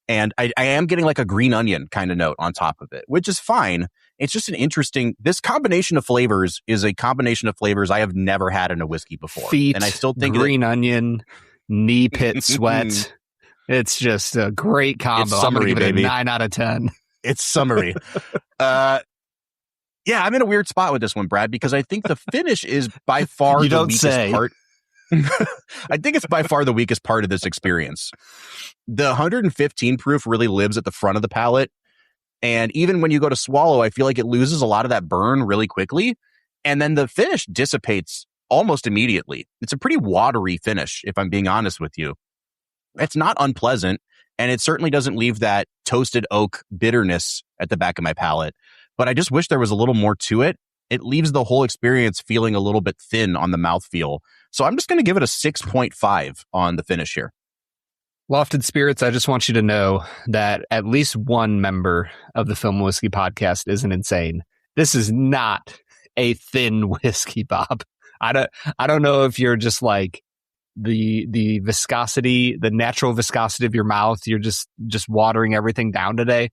And I am getting like a green onion kind of note on top of it, which is fine. It's just this combination of flavors is a combination of flavors I have never had in a whiskey before. Feet, and I still think green onion, knee pit sweat. It's just a great combo. It's summery, I'm going to give it baby. a 9 out of 10. It's summery. Yeah, I'm in a weird spot with this one, Brad, because I think the finish is by far the weakest part. I think it's by far the weakest part of this experience. The 115 proof really lives at the front of the palate. And even when you go to swallow, I feel like it loses a lot of that burn really quickly. And then the finish dissipates almost immediately. It's a pretty watery finish, if I'm being honest with you. It's not unpleasant, and it certainly doesn't leave that toasted oak bitterness at the back of my palate. But I just wish there was a little more to it. It leaves the whole experience feeling a little bit thin on the mouthfeel. So I'm just going to give it a 6.5 on the finish here. Lofted Spirits, I just want you to know that at least one member of the Film Whiskey Podcast isn't insane. This is not a thin whiskey, Bob. I don't know if you're just like the viscosity, the natural viscosity of your mouth. You're just watering everything down today.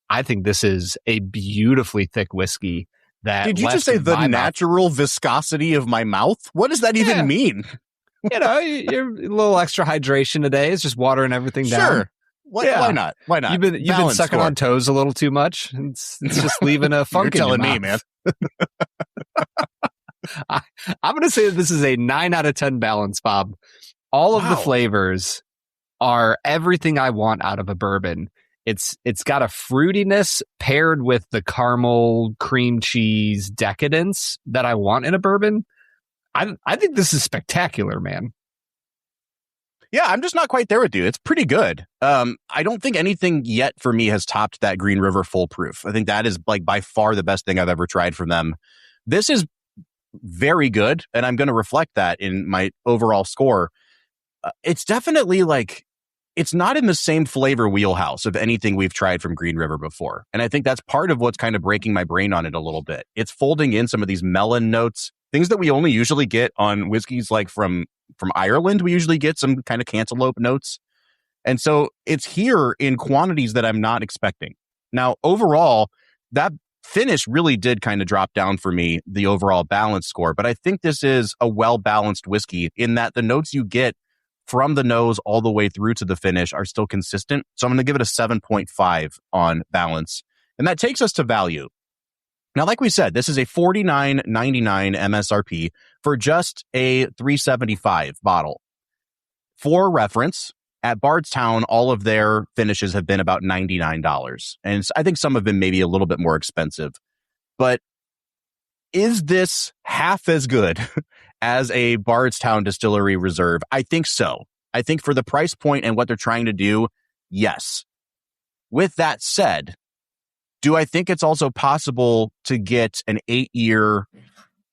I think this is a beautifully thick whiskey. Did you just say the natural viscosity of my mouth? What does that even mean? You know, you're a little extra hydration today. It's just watering everything down. Sure. Why not? Why not? You've been sucking on toes a little too much. It's just leaving a funk in your mouth. You're telling me, man. I'm going to say that this is a 9 out of 10 balance, Bob. All of the flavors are everything I want out of a bourbon. It's got a fruitiness paired with the caramel cream cheese decadence that I want in a bourbon. I think this is spectacular, man. Yeah, I'm just not quite there with you. It's pretty good. I don't think anything yet for me has topped that Green River Foolproof. I think that is like by far the best thing I've ever tried from them. This is very good, and I'm going to reflect that in my overall score. It's definitely like, it's not in the same flavor wheelhouse of anything we've tried from Green River before. And I think that's part of what's kind of breaking my brain on it a little bit. It's folding in some of these melon notes, things that we only usually get on whiskeys like from Ireland. We usually get some kind of cantaloupe notes. And so it's here in quantities that I'm not expecting. Now, overall, that finish really did kind of drop down for me, the overall balance score. But I think this is a well-balanced whiskey in that the notes you get from the nose all the way through to the finish are still consistent. So I'm going to give it a 7.5 on balance. And that takes us to value. Now, like we said, this is a $49.99 MSRP for just a $3.75 bottle. For reference, at Bardstown, all of their finishes have been about $99. And I think some have been maybe a little bit more expensive. But is this half as good as a Bardstown Distillery Reserve? I think so. I think for the price point and what they're trying to do, yes. With that said, do I think it's also possible to get an 8-year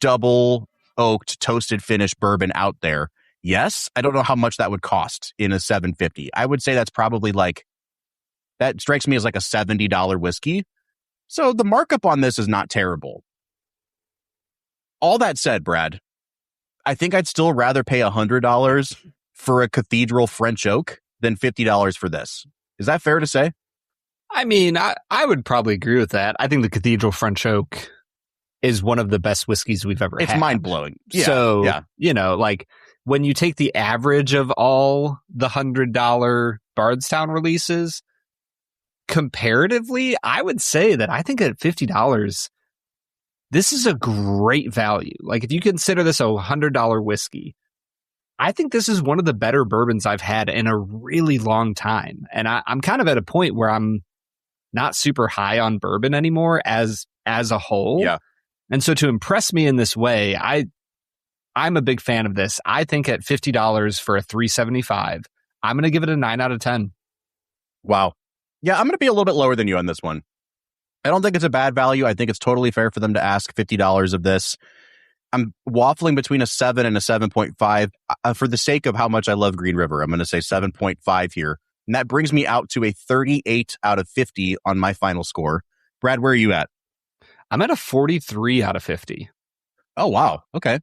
double oaked, toasted finish bourbon out there. Yes, I don't know how much that would cost in a $7.50. I would say that's probably like, that strikes me as like a $70 whiskey. So the markup on this is not terrible. All that said, Brad, I think I'd still rather pay $100 for a Cathedral French Oak than $50 for this. Is that fair to say? I mean, I would probably agree with that. I think the Cathedral French Oak is one of the best whiskeys we've ever had. It's mind-blowing. Yeah, so, yeah. You know, like when you take the average of all the $100 Bardstown releases, comparatively, I would say that I think at $50, this is a great value. Like if you consider this a $100 whiskey, I think this is one of the better bourbons I've had in a really long time. And I'm kind of at a point where I'm not super high on bourbon anymore as a whole. Yeah. And so to impress me in this way, I'm a big fan of this. I think at $50 for a $3.75, I'm going to give it a 9 out of 10. Wow. Yeah, I'm going to be a little bit lower than you on this one. I don't think it's a bad value. I think it's totally fair for them to ask $50 of this. I'm waffling between a 7 and a 7.5. For the sake of how much I love Green River, I'm going to say 7.5 here. And that brings me out to a 38 out of 50 on my final score. Brad, where are you at? I'm at a 43 out of 50. Oh, wow. Okay.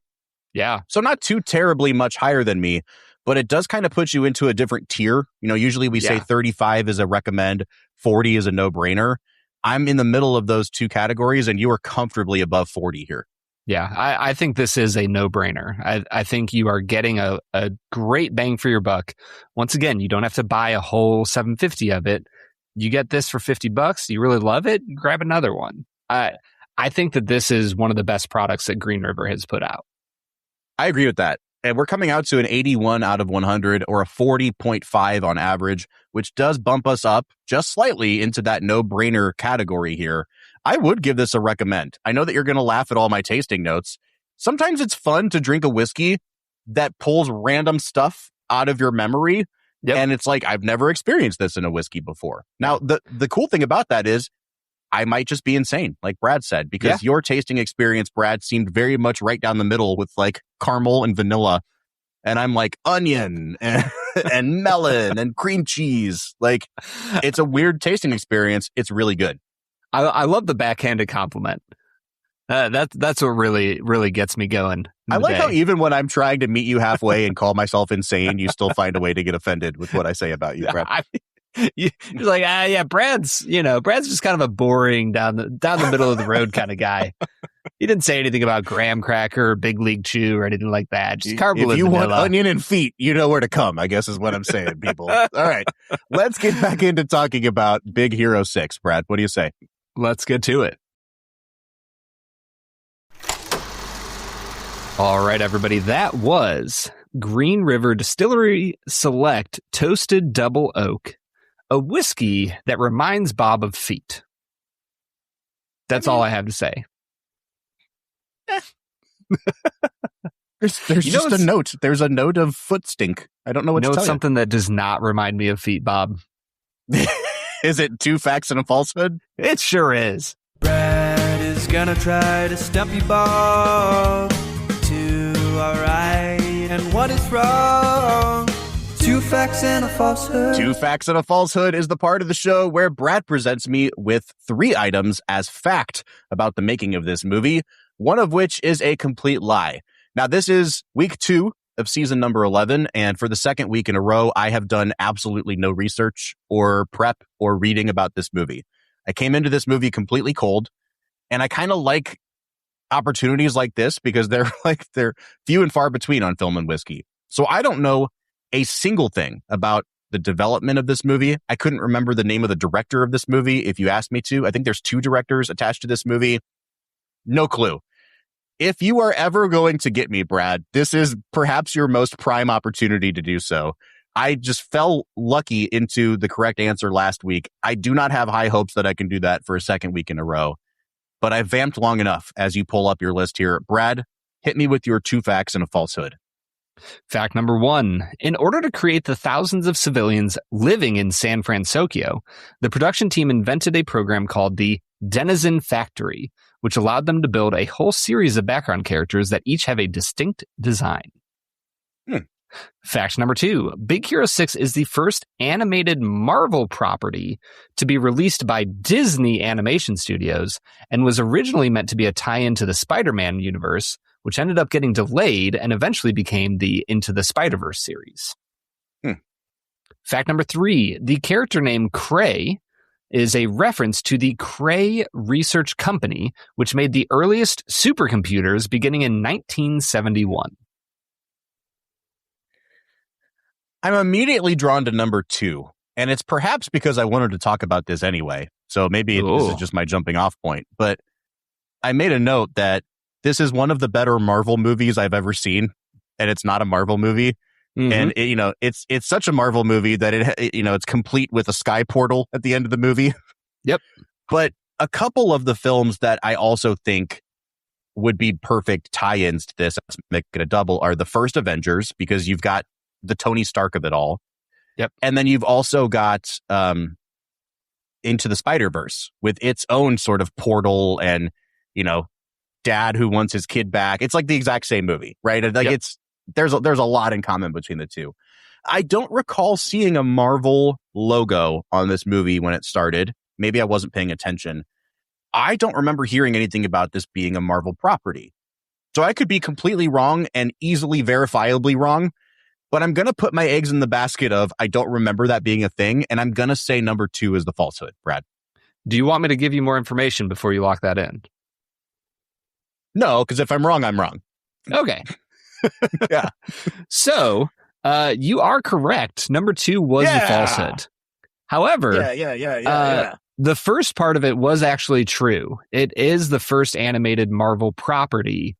Yeah. So not too terribly much higher than me, but it does kind of put you into a different tier. You know, usually we say 35 is a recommend, 40 is a no-brainer. I'm in the middle of those two categories, and you are comfortably above 40 here. Yeah, I think this is a no-brainer. I think you are getting a great bang for your buck. Once again, you don't have to buy a whole 750 of it. You get this for $50. You really love it, you grab another one. I think that this is one of the best products that Green River has put out. I agree with that. And we're coming out to an 81 out of 100 or a 40.5 on average, which does bump us up just slightly into that no-brainer category here. I would give this a recommend. I know that you're going to laugh at all my tasting notes. Sometimes it's fun to drink a whiskey that pulls random stuff out of your memory. Yep. And it's like, I've never experienced this in a whiskey before. Now, the cool thing about that is I might just be insane, like Brad said, because your tasting experience, Brad, seemed very much right down the middle with like caramel and vanilla. And I'm like onion and melon and cream cheese. Like, it's a weird tasting experience. It's really good. I love the backhanded compliment. That's what really gets me going. I like how even when I'm trying to meet you halfway and call myself insane, you still find a way to get offended with what I say about you, Brad. You're like, yeah, Brad's just kind of a boring down the middle of the road kind of guy. He didn't say anything about graham cracker or big league chew or anything like that. Just caramel. If you and want vanilla. onion and feet, you know where to come, I guess is what I'm saying, people. All right, let's get back into talking about Big Hero 6. Brad, what do you say? Let's get to it. All right, everybody, that was Green River Distillery Select Toasted Double Oak, a whiskey that reminds Bob of feet. That's all I have to say. There's just a note. There's a note of foot stink. I don't know what to tell you. Something that does not remind me of feet, Bob. Is it 2 facts and a falsehood? It sure is. Brad is gonna try to stump you, Bob, to our right and what is wrong. 2 facts and a falsehood. 2 facts and a falsehood is the part of the show where Brad presents me with 3 items as fact about the making of this movie, one of which is a complete lie. Now, this is week 2 of season number 11, and for the second week in a row, I have done absolutely no research or prep or reading about this movie. I came into this movie completely cold, and I kind of like opportunities like this because they're few and far between on Film and Whiskey. So I don't know a single thing about the development of this movie. I couldn't remember the name of the director of this movie if you asked me to. I think there's 2 directors attached to this movie. No clue. If you are ever going to get me, Brad, this is perhaps your most prime opportunity to do so. I just fell lucky into the correct answer last week. I do not have high hopes that I can do that for a second week in a row, but I've vamped long enough as you pull up your list here. Brad, hit me with your 2 facts and a falsehood. Fact number 1. In order to create the thousands of civilians living in San Francisco, the production team invented a program called the Denizen Factory, which allowed them to build a whole series of background characters that each have a distinct design. Fact number 2, Big Hero 6 is the first animated Marvel property to be released by Disney Animation Studios and was originally meant to be a tie-in to the Spider-Man universe, which ended up getting delayed and eventually became the Into the Spider-Verse series. Fact number 3, the character name Cray is a reference to the Cray Research Company, which made the earliest supercomputers beginning in 1971. I'm immediately drawn to number 2, and it's perhaps because I wanted to talk about this anyway, so maybe this is just my jumping off point, but I made a note that this is one of the better Marvel movies I've ever seen, and it's not a Marvel movie. And it's such a Marvel movie that it's complete with a sky portal at the end of the movie. Yep. But a couple of the films that I also think would be perfect tie-ins to this, let's make it a double, are the first Avengers, because you've got the Tony Stark of it all. Yep. And then you've also got Into the Spider-Verse with its own sort of portal and, dad who wants his kid back. It's like the exact same movie, right? Like there's a lot in common between the two. I don't recall seeing a Marvel logo on this movie when it started. Maybe I wasn't paying attention. I don't remember hearing anything about this being a Marvel property. So I could be completely wrong and easily verifiably wrong, but I'm going to put my eggs in the basket of I don't remember that being a thing, and I'm going to say number 2 is the falsehood, Brad. Do you want me to give you more information before you lock that in? No, because if I'm wrong, I'm wrong. Okay. Yeah. So, you are correct. Number 2 was the falsehood. However, the first part of it was actually true. It is the first animated Marvel property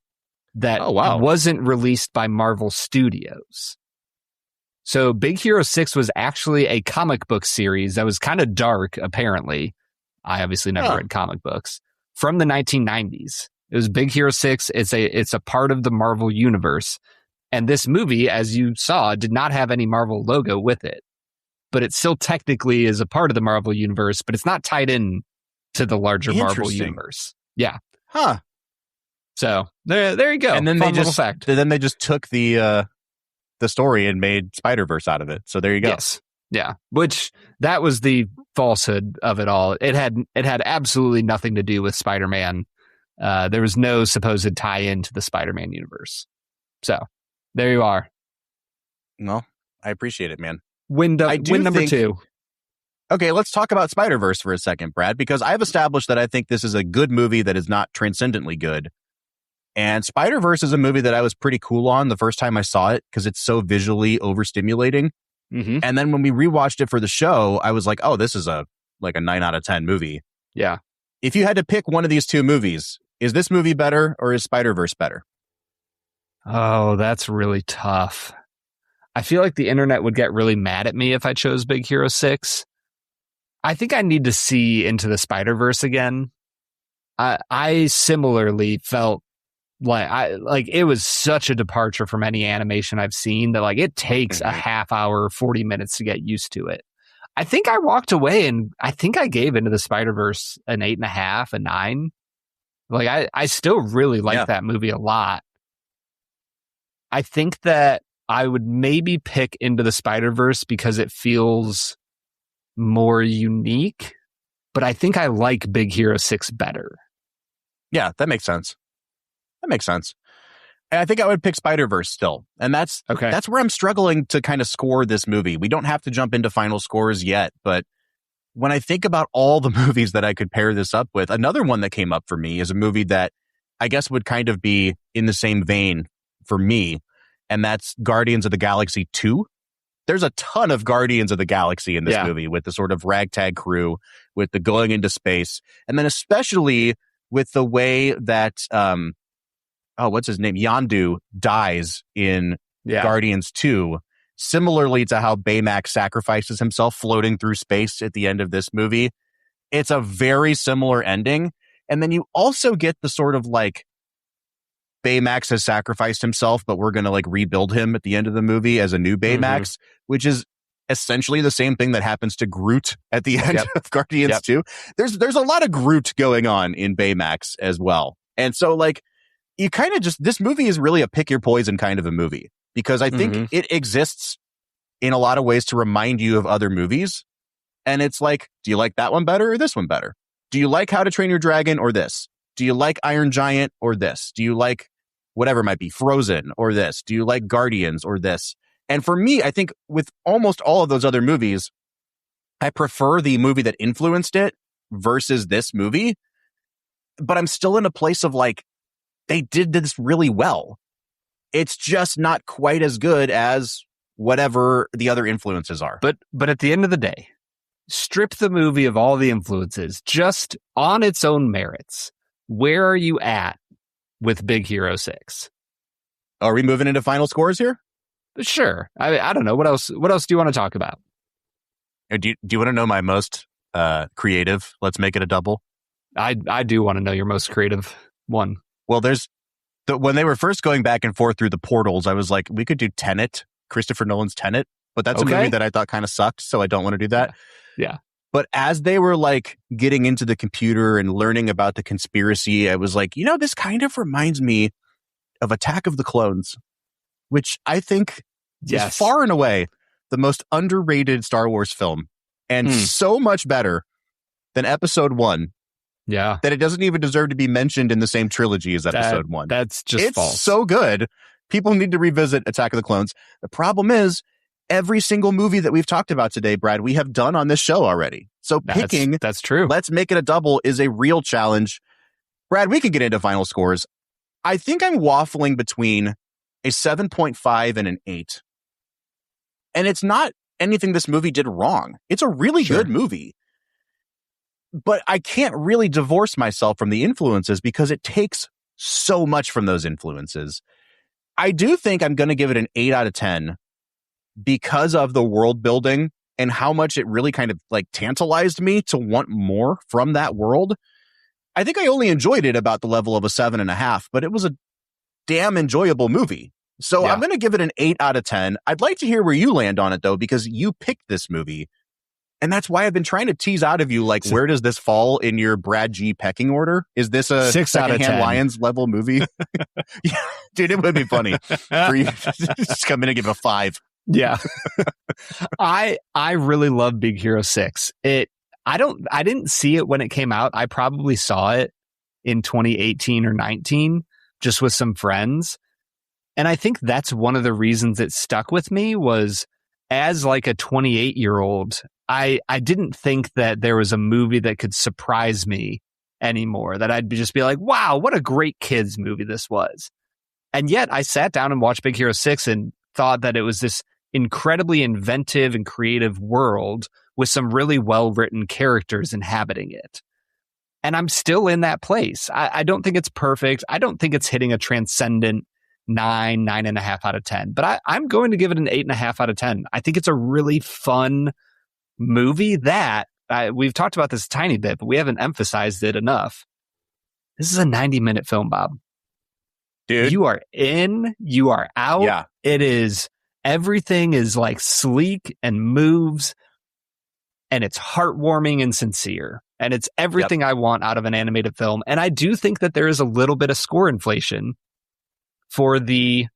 that wasn't released by Marvel Studios. So Big Hero 6 was actually a comic book series that was kind of dark, apparently. I obviously never read comic books. From the 1990s. It was Big Hero 6. It's a part of the Marvel universe. And this movie, as you saw, did not have any Marvel logo with it. But it still technically is a part of the Marvel universe, but it's not tied in to the larger Marvel universe. Yeah. Huh. So there you go. And then they just took the story and made Spider-Verse out of it. So there you go. Yes. Yeah. Which that was the falsehood of it all. It had absolutely nothing to do with Spider-Man. There was no supposed tie-in to the Spider-Man universe. So there you are. No, I appreciate it, man. Win number 2. Okay, let's talk about Spider-Verse for a second, Brad, because I've established that I think this is a good movie that is not transcendently good. And Spider-Verse is a movie that I was pretty cool on the first time I saw it because it's so visually overstimulating. Mm-hmm. And then when we rewatched it for the show, I was like, oh, this is a 9 out of 10 movie. Yeah. If you had to pick one of these two movies, is this movie better or is Spider-Verse better? Oh, that's really tough. I feel like the internet would get really mad at me if I chose Big Hero 6. I think I need to see Into the Spider-Verse again. I similarly felt like it was such a departure from any animation I've seen that it takes a half hour, 40 minutes to get used to it. I think I walked away and I think I gave Into the Spider-Verse an 8.5, a 9. I still really like that movie a lot. I think that I would maybe pick Into the Spider-Verse because it feels more unique, but I think I like Big Hero 6 better. Yeah, that makes sense. And I think I would pick Spider-Verse still. And that's where I'm struggling to kind of score this movie. We don't have to jump into final scores yet, but when I think about all the movies that I could pair this up with, another one that came up for me is a movie that I guess would kind of be in the same vein for me, and that's Guardians of the Galaxy 2. There's a ton of Guardians of the Galaxy in this movie with the sort of ragtag crew, with the going into space, and then especially with the way that, what's his name? Yondu dies in Guardians 2, similarly to how Baymax sacrifices himself floating through space at the end of this movie. It's a very similar ending. And then you also get the sort of Baymax has sacrificed himself, but we're going to rebuild him at the end of the movie as a new Baymax, which is essentially the same thing that happens to Groot at the end of Guardians 2. There's a lot of Groot going on in Baymax as well. And so like you kind of just, this movie is really a pick your poison kind of a movie, because I think it exists in a lot of ways to remind you of other movies. And it's like, do you like that one better or this one better? Do you like How to Train Your Dragon or this? Do you like Iron Giant or this? Do you like whatever it might be, Frozen or this? Do you like Guardians or this? And for me, I think with almost all of those other movies, I prefer the movie that influenced it versus this movie. But I'm still in a place of like, they did this really well. It's just not quite as good as whatever the other influences are. But at the end of the day, strip the movie of all the influences, just on its own merits. Where are you at with Big Hero 6? Are we moving into final scores here? Sure. I don't know. What else do you want to talk about? Do you want to know my most creative? Let's make it a double. I do want to know your most creative one. Well, when they were first going back and forth through the portals, I was like, we could do Tenet, Christopher Nolan's Tenet, but that's a movie that I thought kind of sucked, so I don't want to do that. Yeah. But as they were like getting into the computer and learning about the conspiracy, I was like, this kind of reminds me of Attack of the Clones, which I think is far and away the most underrated Star Wars film, and so much better than Episode 1. Yeah. That it doesn't even deserve to be mentioned in the same trilogy as Episode 1. That's just false. It's so good. People need to revisit Attack of the Clones. The problem is, every single movie that we've talked about today, Brad, we have done on this show already. So picking, that's true. Let's make it a double is a real challenge. Brad, we can get into final scores. I think I'm waffling between a 7.5 and an 8. And it's not anything this movie did wrong. It's a really good movie. But I can't really divorce myself from the influences because it takes so much from those influences. I do think I'm going to give it an 8 out of 10 because of the world building and how much it really kind of like tantalized me to want more from that world. I think I only enjoyed it about the level of a 7.5, but it was a damn enjoyable movie. So I'm going to give it an 8 out of 10. I'd like to hear where you land on it, though, because you picked this movie. And that's why I've been trying to tease out of you, like, where does this fall in your Brad G pecking order? Is this a 6 out of 10 Secondhand Lions level movie? Yeah, dude, it would be funny for you to just come in and give a 5. Yeah. I really love Big Hero 6. I didn't see it when it came out. I probably saw it in 2018 or 19, just with some friends. And I think that's one of the reasons it stuck with me was as like a 28-year-old, I didn't think that there was a movie that could surprise me anymore, that I'd just be like, wow, what a great kids movie this was. And yet I sat down and watched Big Hero 6 and thought that it was this incredibly inventive and creative world with some really well-written characters inhabiting it. And I'm still in that place. I don't think it's perfect. I don't think it's hitting a transcendent 9.5 out of 10. But I'm going to give it an 8.5 out of 10. I think it's a really fun movie that we've talked about this a tiny bit, but we haven't emphasized it enough. This is a 90-minute film, Bob. Dude. You are in, you are out. Yeah. It is, everything is like sleek and moves, and it's heartwarming and sincere. And it's everything I want out of an animated film. And I do think that there is a little bit of score inflation for they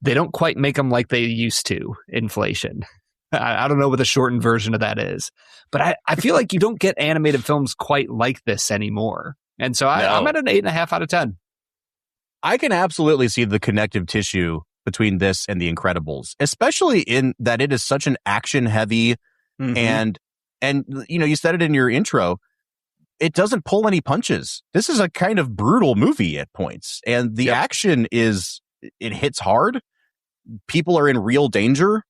don't quite make them like they used to inflation. I don't know what the shortened version of that is, but I feel like you don't get animated films quite like this anymore. And so I'm at an 8.5 out of 10. I can absolutely see the connective tissue between this and The Incredibles, especially in that it is such an action heavy and you said it in your intro, it doesn't pull any punches. This is a kind of brutal movie at points, and the action it hits hard. People are in real danger.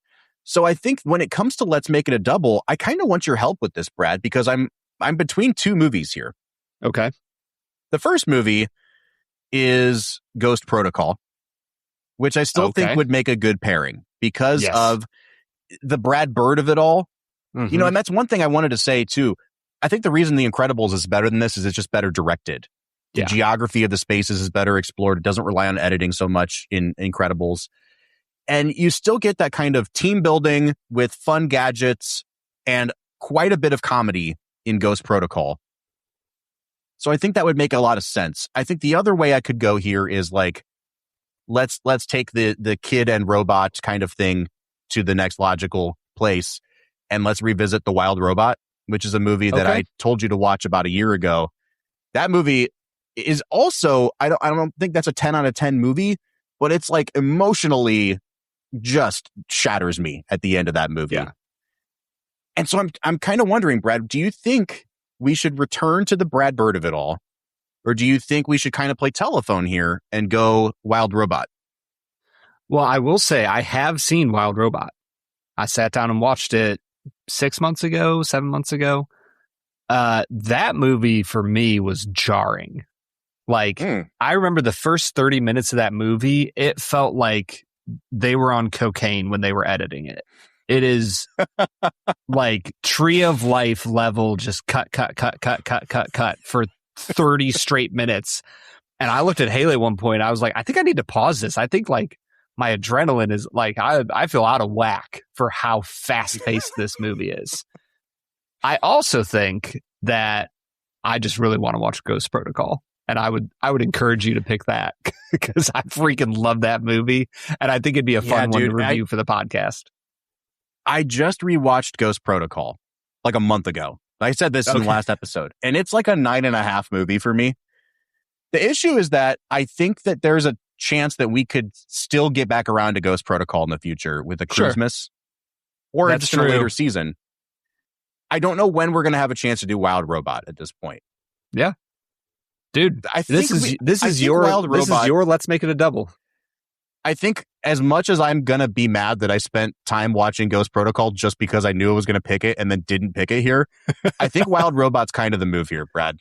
So I think when it comes to Let's Make It a Double, I kind of want your help with this, Brad, because I'm between two movies here. Okay. The first movie is Ghost Protocol, which I still think would make a good pairing because of the Brad Bird of it all. Mm-hmm. And that's one thing I wanted to say too. I think the reason The Incredibles is better than this is it's just better directed. The geography of the spaces is better explored. It doesn't rely on editing so much in Incredibles. And you still get that kind of team building with fun gadgets and quite a bit of comedy in Ghost Protocol. So I think that would make a lot of sense. I think the other way I could go here is like, let's take the kid and robot kind of thing to the next logical place, and let's revisit The Wild Robot, which is a movie that I told you to watch about a year ago. That movie is also, I don't think that's a 10 out of 10 movie, but it's like emotionally just shatters me at the end of that movie. Yeah. And so I'm kind of wondering, Brad, do you think we should return to the Brad Bird of it all? Or do you think we should kind of play telephone here and go Wild Robot? Well, I will say I have seen Wild Robot. I sat down and watched it 7 months ago. That movie for me was jarring. Like, I remember the first 30 minutes of that movie, it felt like they were on cocaine when they were editing it. It is like Tree of Life level, just cut for 30 straight minutes. And I looked at Haley at one point. I was like, I think I need to pause this. I think like my adrenaline is like, I feel out of whack for how fast paced this movie is. I also think that I just really want to watch Ghost Protocol. And I would encourage you to pick that because I freaking love that movie. And I think it'd be a fun one to review for the podcast. I just rewatched Ghost Protocol like a month ago. I said this in the last episode, and it's like a 9.5 movie for me. The issue is that I think that there's a chance that we could still get back around to Ghost Protocol in the future with a Christmas or just in a later season. I don't know when we're going to have a chance to do Wild Robot at this point. Yeah. Dude, this is your let's make it a double. I think as much as I'm going to be mad that I spent time watching Ghost Protocol just because I knew I was going to pick it and then didn't pick it here, I think Wild Robot's kind of the move here, Brad.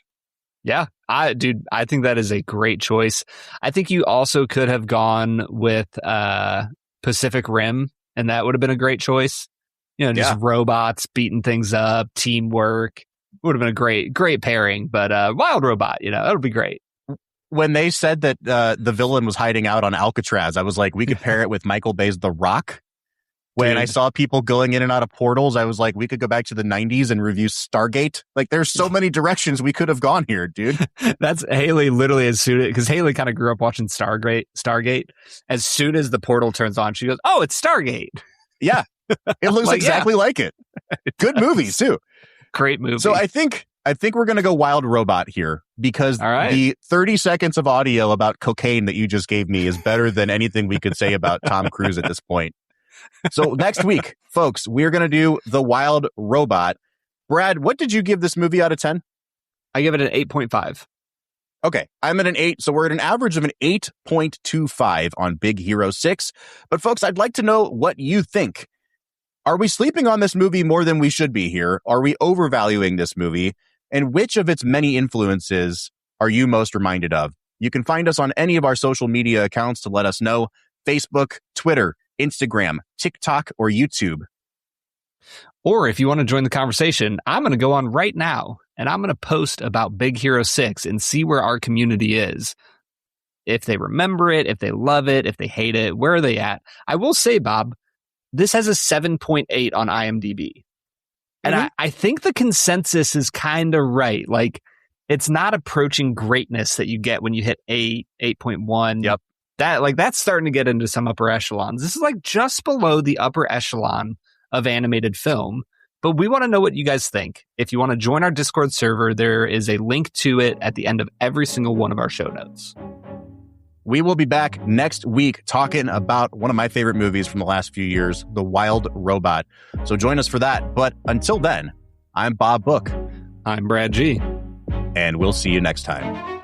Yeah, I think that is a great choice. I think you also could have gone with Pacific Rim, and that would have been a great choice. You know, just robots beating things up, teamwork. Would have been a great pairing, but Wild Robot, that would be great. When they said that the villain was hiding out on Alcatraz, I was like, we could pair it with Michael Bay's The Rock. When I saw people going in and out of portals, I was like, we could go back to the 90s and review Stargate. Like, there's so many directions we could have gone here, dude. That's Haley literally as soon as, because Haley kind of grew up watching Stargate. As soon as the portal turns on, she goes, oh, it's Stargate. Yeah. It looks exactly like it. Good movies, too. Great movie. So I think we're going to go Wild Robot here because the 30 seconds of audio about cocaine that you just gave me is better than anything we could say about Tom Cruise at this point. So next week, folks, we're going to do The Wild Robot. Brad, what did you give this movie out of 10? I give it an 8.5. Okay, I'm at an 8, so we're at an average of an 8.25 on Big Hero 6. But folks, I'd like to know what you think. Are we sleeping on this movie more than we should be here? Are we overvaluing this movie? And which of its many influences are you most reminded of? You can find us on any of our social media accounts to let us know. Facebook, Twitter, Instagram, TikTok, or YouTube. Or if you want to join the conversation, I'm going to go on right now and I'm going to post about Big Hero 6 and see where our community is. If they remember it, if they love it, if they hate it, where are they at? I will say, Bob, this has a 7.8 on IMDb. And I think the consensus is kind of right. Like, it's not approaching greatness that you get when you hit 8.1. Yep. That's starting to get into some upper echelons. This is like just below the upper echelon of animated film. But we want to know what you guys think. If you want to join our Discord server, there is a link to it at the end of every single one of our show notes. We will be back next week talking about one of my favorite movies from the last few years, The Wild Robot. So join us for that. But until then, I'm Bob Book. I'm Brad G. And we'll see you next time.